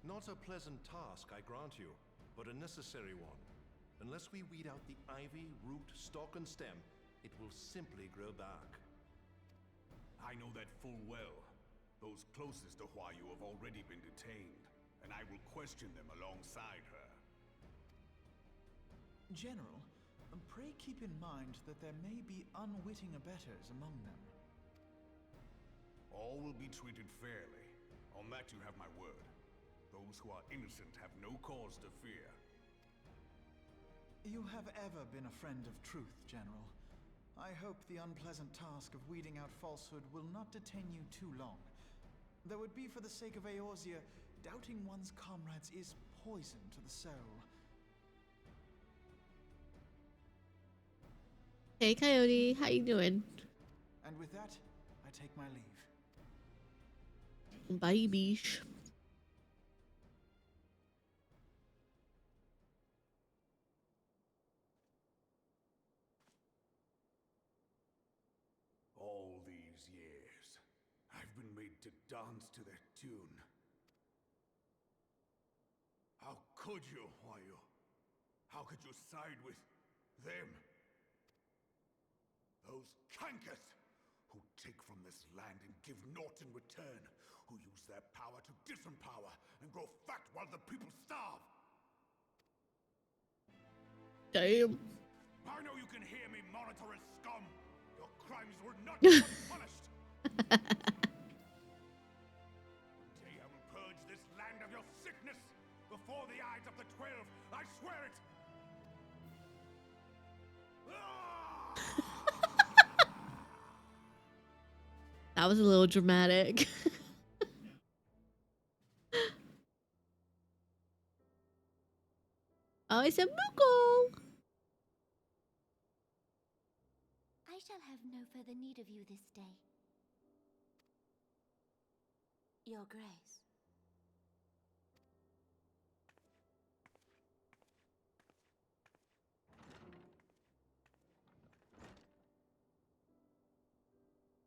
Not a pleasant task, I grant you, but a necessary one. Unless we weed out the ivy, root, stalk, and stem, it will simply grow back. I know that full well. Those closest to Huayu have already been detained, and I will question them alongside her. General, pray keep in mind that there may be unwitting abettors among them. All will be treated fairly. On that you have my word. Those who are innocent have no cause to fear. You have ever been a friend of truth, General. I hope the unpleasant task of weeding out falsehood will not detain you too long. Though it be for the sake of Eorzea, doubting one's comrades is poison to the soul. Hey, Coyote, how you doing? And with that, I take my leave. Bye, biche. All these years, I've been made to dance to their tune. How could you, Huayu? How could you side with them? Those cankers who take from this land and give naught in return, who use their power to disempower and grow fat while the people starve. Damn. I know you can hear me, monetarist scum. Your crimes were not unpunished. Until you haven't purged this land of your before the eyes of the 12. I swear it. That was a little dramatic. Oh, I said Moogle! I shall have no further need of you this day. Your Grace.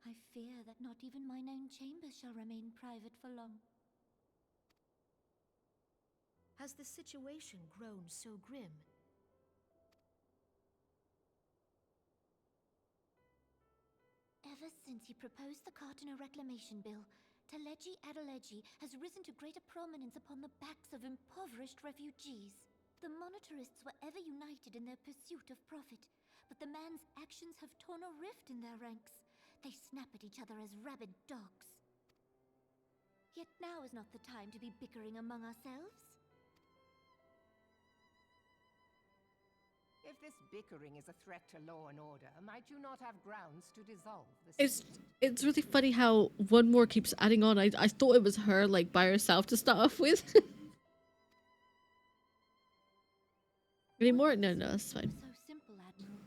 I fear that not even mine own chambers shall remain private for long. Has the situation grown so grim? Ever since he proposed the Cartiner Reclamation Bill, Teleji Adeleji has risen to greater prominence upon the backs of impoverished refugees. The monetarists were ever united in their pursuit of profit, but the man's actions have torn a rift in their ranks. They snap at each other as rabid dogs. Yet now is not the time to be bickering among ourselves. If this bickering is a threat to law and order, might you not have grounds to dissolve the It's really funny how one more keeps adding on. I thought it was her, like, by herself to start off with. Any more? No, it's fine. So simple, Admiral.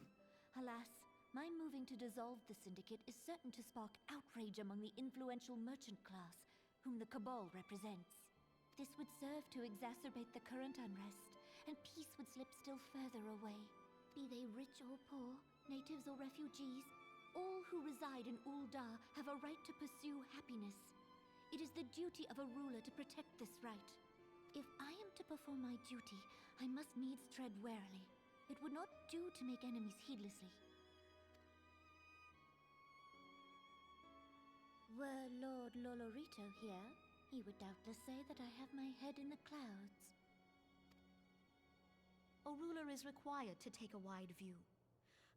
Alas, my moving to dissolve the syndicate is certain to spark outrage among the influential merchant class, whom the Cabal represents. This would serve to exacerbate the current unrest, and peace would slip still further away. Be they rich or poor, natives or refugees, all who reside in Ul'dah have a right to pursue happiness. It is the duty of a ruler to protect this right. If I am to perform my duty, I must needs tread warily. It would not do to make enemies heedlessly. Were Lord Lolorito here, he would doubtless say that I have my head in the clouds. A ruler is required to take a wide view.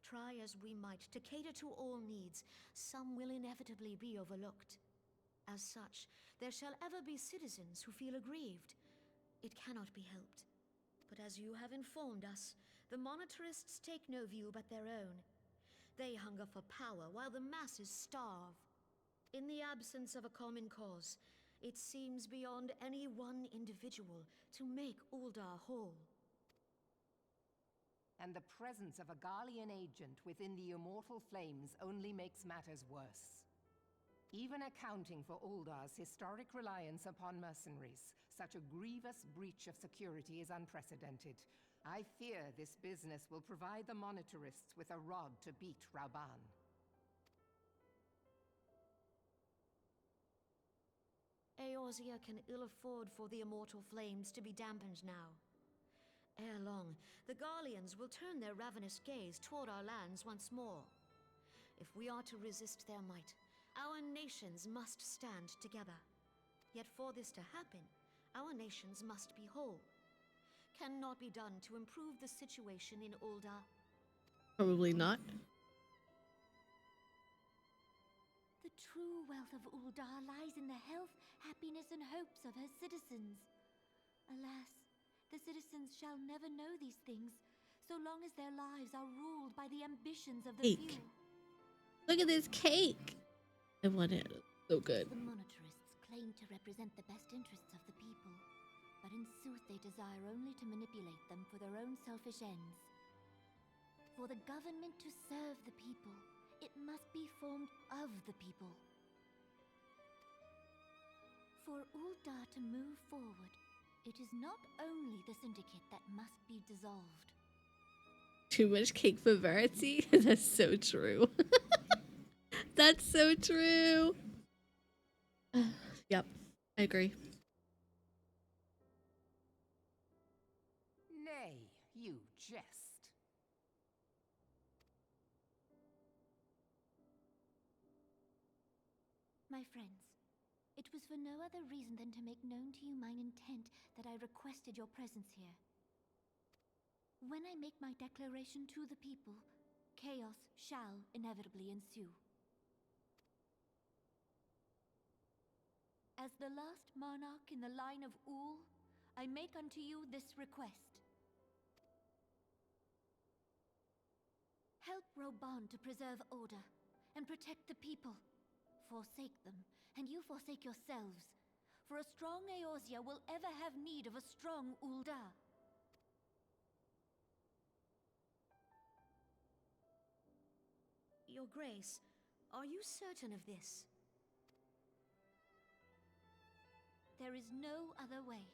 Try as we might to cater to all needs, some will inevitably be overlooked. As such, there shall ever be citizens who feel aggrieved. It cannot be helped. But as you have informed us, the monetarists take no view but their own. They hunger for power while the masses starve. In the absence of a common cause, it seems beyond any one individual to make Ul'dah whole. And the presence of a Garlean agent within the Immortal Flames only makes matters worse. Even accounting for Uldah's historic reliance upon mercenaries, such a grievous breach of security is unprecedented. I fear this business will provide the monetarists with a rod to beat Rauban. Eorzea can ill afford for the Immortal Flames to be dampened now. Ere long, the Garleans will turn their ravenous gaze toward our lands once more. If we are to resist their might, our nations must stand together. Yet for this to happen, our nations must be whole. Cannot be done to improve the situation in Ul'dah. Probably not. The true wealth of Ul'dah lies in the health, happiness, and hopes of her citizens. Alas, the citizens shall never know these things, so long as their lives are ruled by the ambitions of the Cake. few. Look at this cake! I want it. So good. The monetarists claim to represent the best interests of the people, but in sooth they desire only to manipulate them for their own selfish ends. For the government to serve the people, it must be formed of the people. For Ul'dah to move forward, it is not only the syndicate that must be dissolved. Too much cake for Verity? That's so true. That's so true. Yep, I agree. Nay, you jest. My friends, it was for no other reason than to make known to you mine intent that I requested your presence here. When I make my declaration to the people, chaos shall inevitably ensue. As the last monarch in the line of Ul, I make unto you this request. Help Reborn to preserve order and protect the people. Forsake them, and you forsake yourselves. For a strong Eorzea will ever have need of a strong Ul'dah. Your Grace, are you certain of this? There is no other way.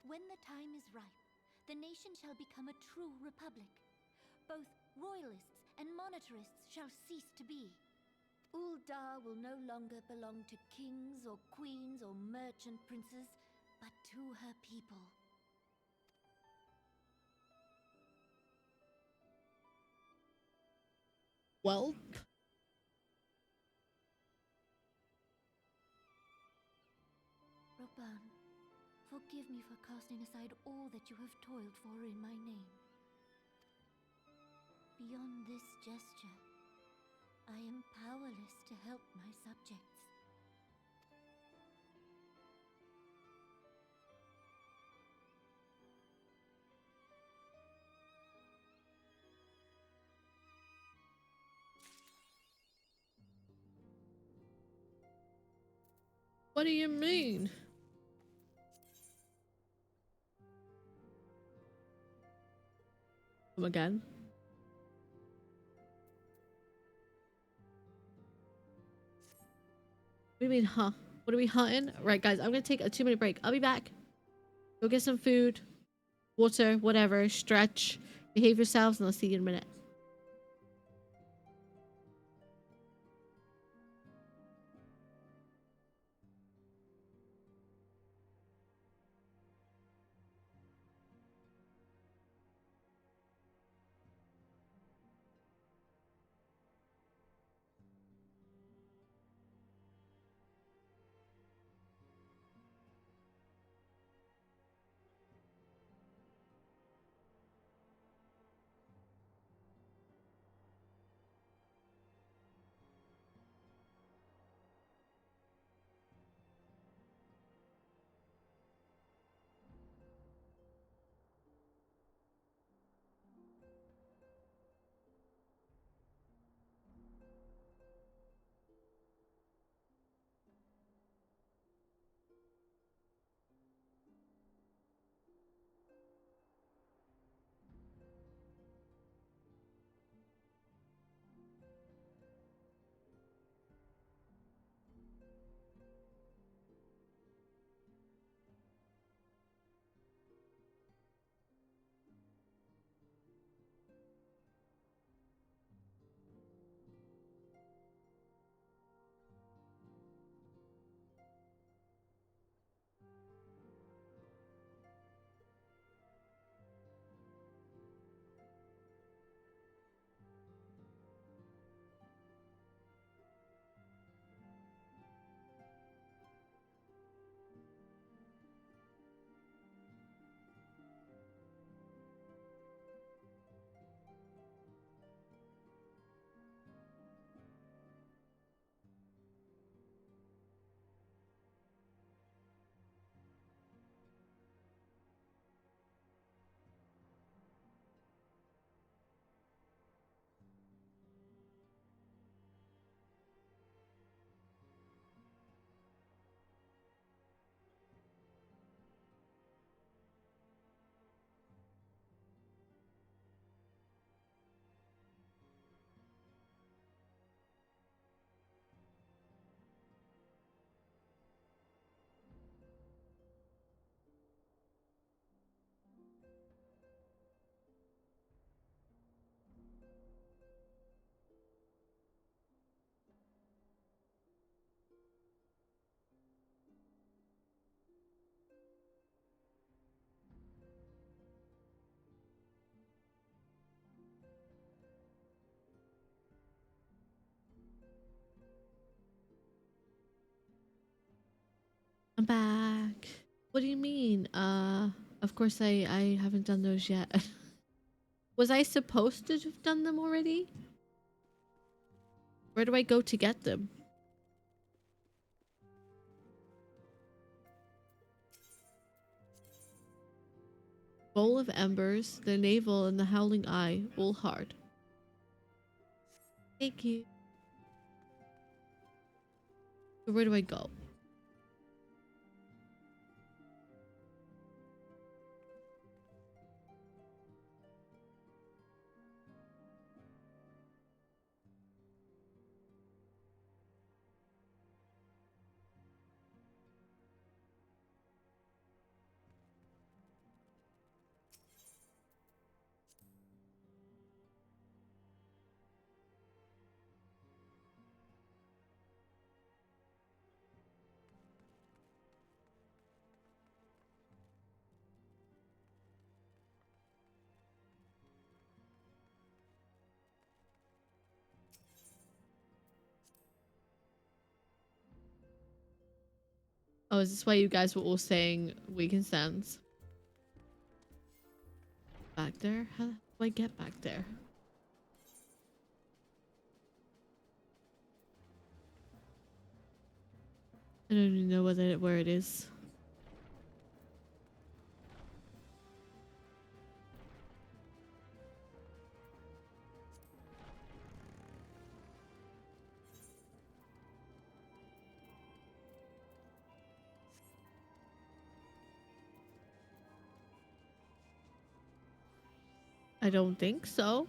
When the time is ripe, the nation shall become a true republic. Both royalists and monetarists shall cease to be. Ul'dah will no longer belong to kings or queens or merchant princes, but to her people. Well, Reborn, forgive me for casting aside all that you have toiled for in my name. Beyond this gesture, I am powerless to help my subjects. what do you mean? Come again? What do you mean, huh? What are we hunting? Right, guys, I'm gonna take a 2-minute break. I'll be back. Go get some food, water, whatever, stretch, behave yourselves, and I'll see you in a minute. I'm back. What do you mean? Of course I haven't done those yet. Was I supposed to have done them already? Where do I go to get them? Bowl of Embers, the Navel, and the Howling Eye. All hard. Thank you. So where do I go? Oh, is this why you guys were all saying weaken sense? Back there? How do I get back there? I don't even know where it is. I don't think so.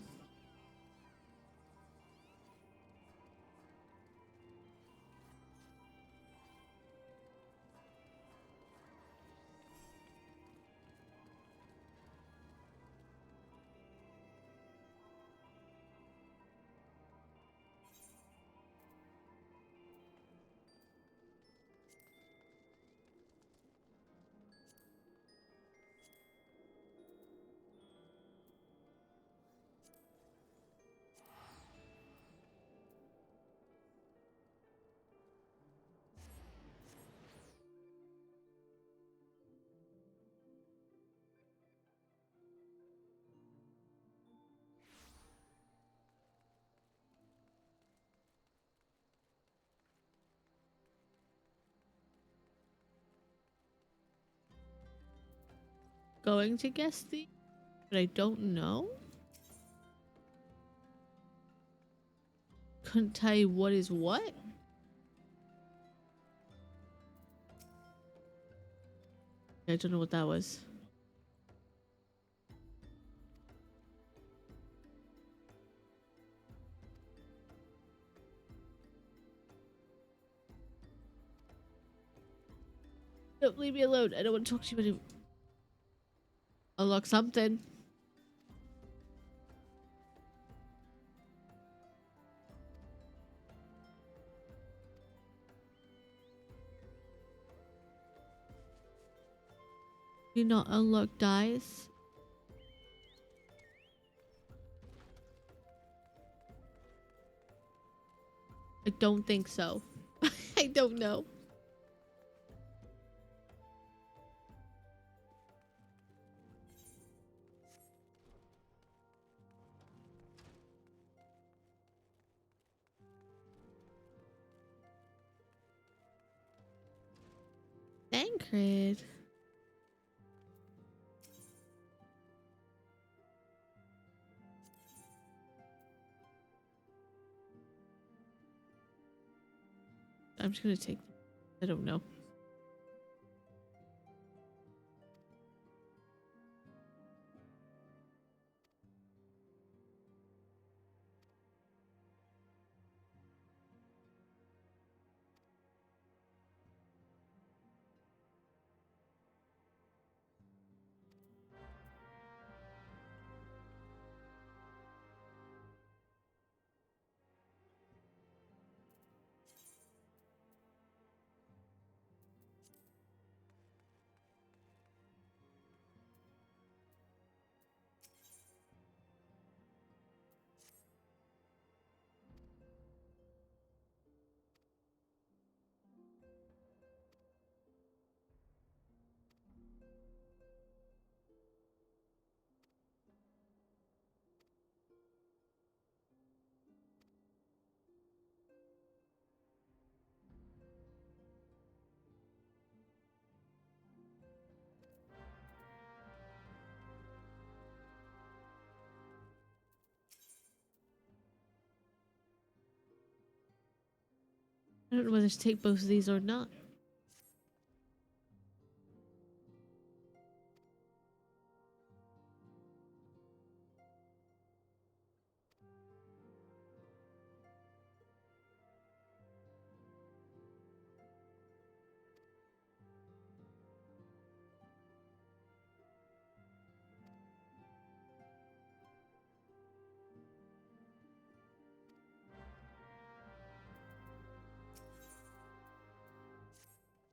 Going to guess the, but I don't know. Couldn't tell you what is what. I don't know what that was. Don't leave me alone. I don't want to talk to you anymore. Unlock something. Do you not unlock dice? I don't think so. I don't know. Tancred. I'm just gonna take. I don't know. I don't know whether to take both of these or not.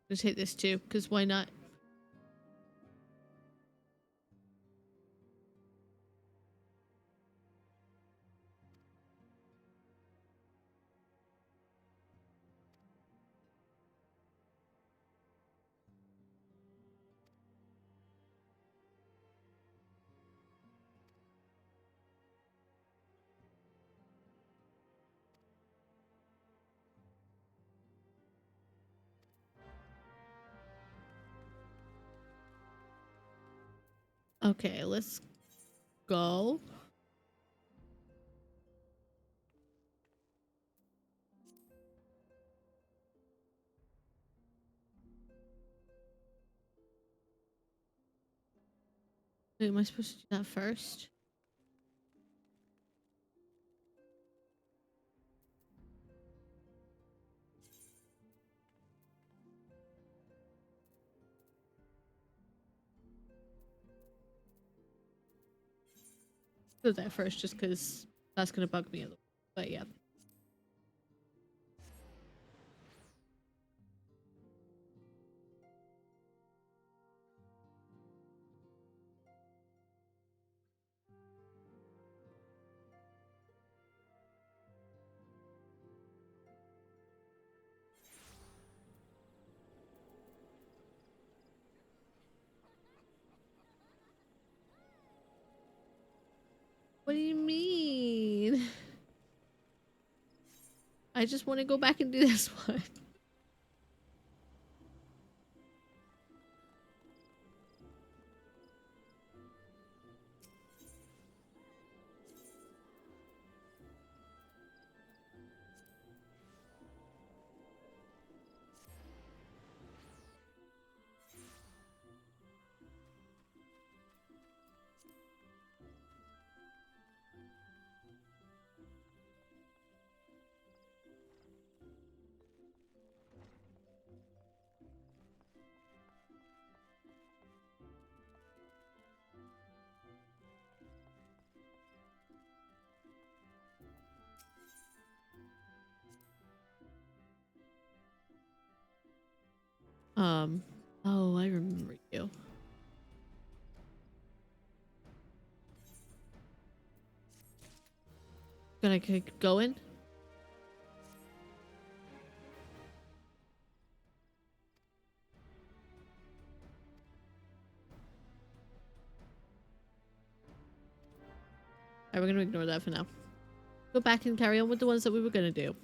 I'm gonna take this too, because why not? Okay, let's go. Wait, am I supposed to do that first? Do that first, just because that's gonna bug me a little. But yeah. What do you mean? I just want to go back and do this one. Oh, I remember you. Gonna keep going? Alright, we're gonna ignore that for now. Go back and carry on with the ones that we were gonna do.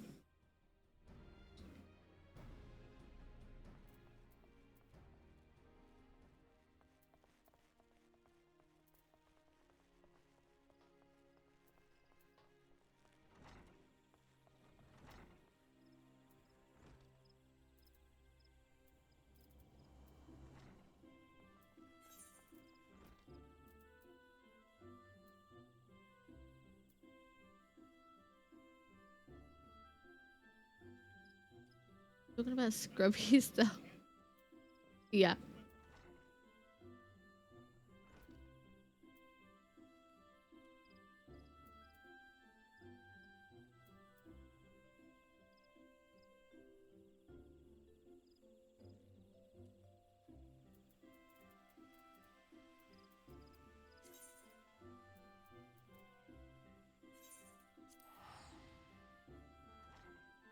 Talking about scrubby stuff. Yeah.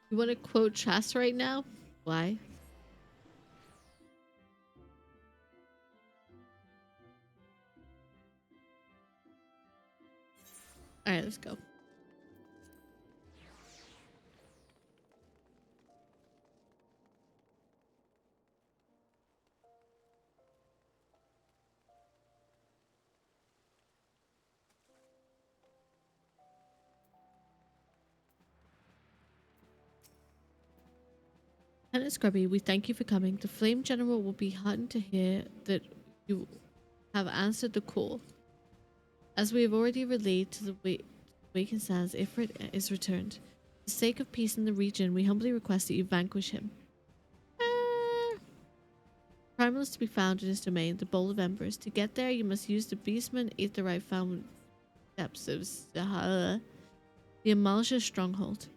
You want to quote Chas right now? Why? Alright, let's go. Lieutenant Scrubby, we thank you for coming. The Flame General will be heartened to hear that you have answered the call. As we have already relayed to the Wakened Sands, Ifrit is returned. For the sake of peace in the region, we humbly request that you vanquish him. Primal is to be found in his domain, the Bowl of Embers. To get there, you must use the Beastman Aetherite found depths of the Amalja stronghold.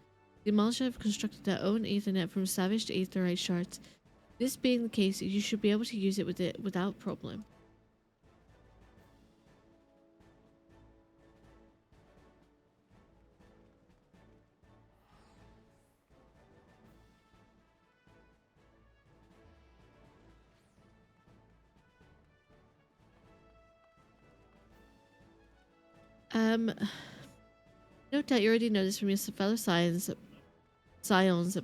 The Amalja have constructed their own Aethernet from savaged Aetherite shards. This being the case, you should be able to use it without problem. No doubt you already know this from your fellow scions,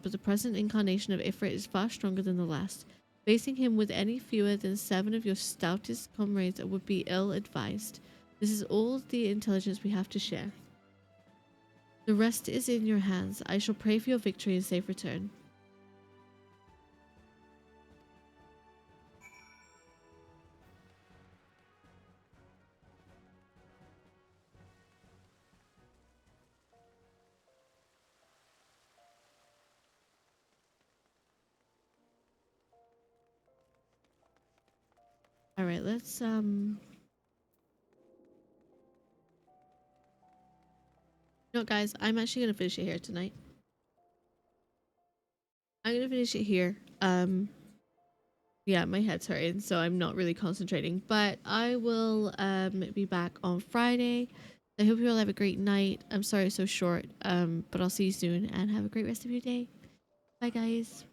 but the present incarnation of Ifrit is far stronger than the last. Facing him with any fewer than 7 of your stoutest comrades would be ill-advised. This is all the intelligence we have to share. The rest is in your hands. I shall pray for your victory and safe return. Alright, let's no, guys, I'm actually gonna finish it here tonight. I'm gonna finish it here. Yeah, my head's hurting, so I'm not really concentrating. But I will be back on Friday. I hope you all have a great night. I'm sorry it's so short. But I'll see you soon and have a great rest of your day. Bye, guys.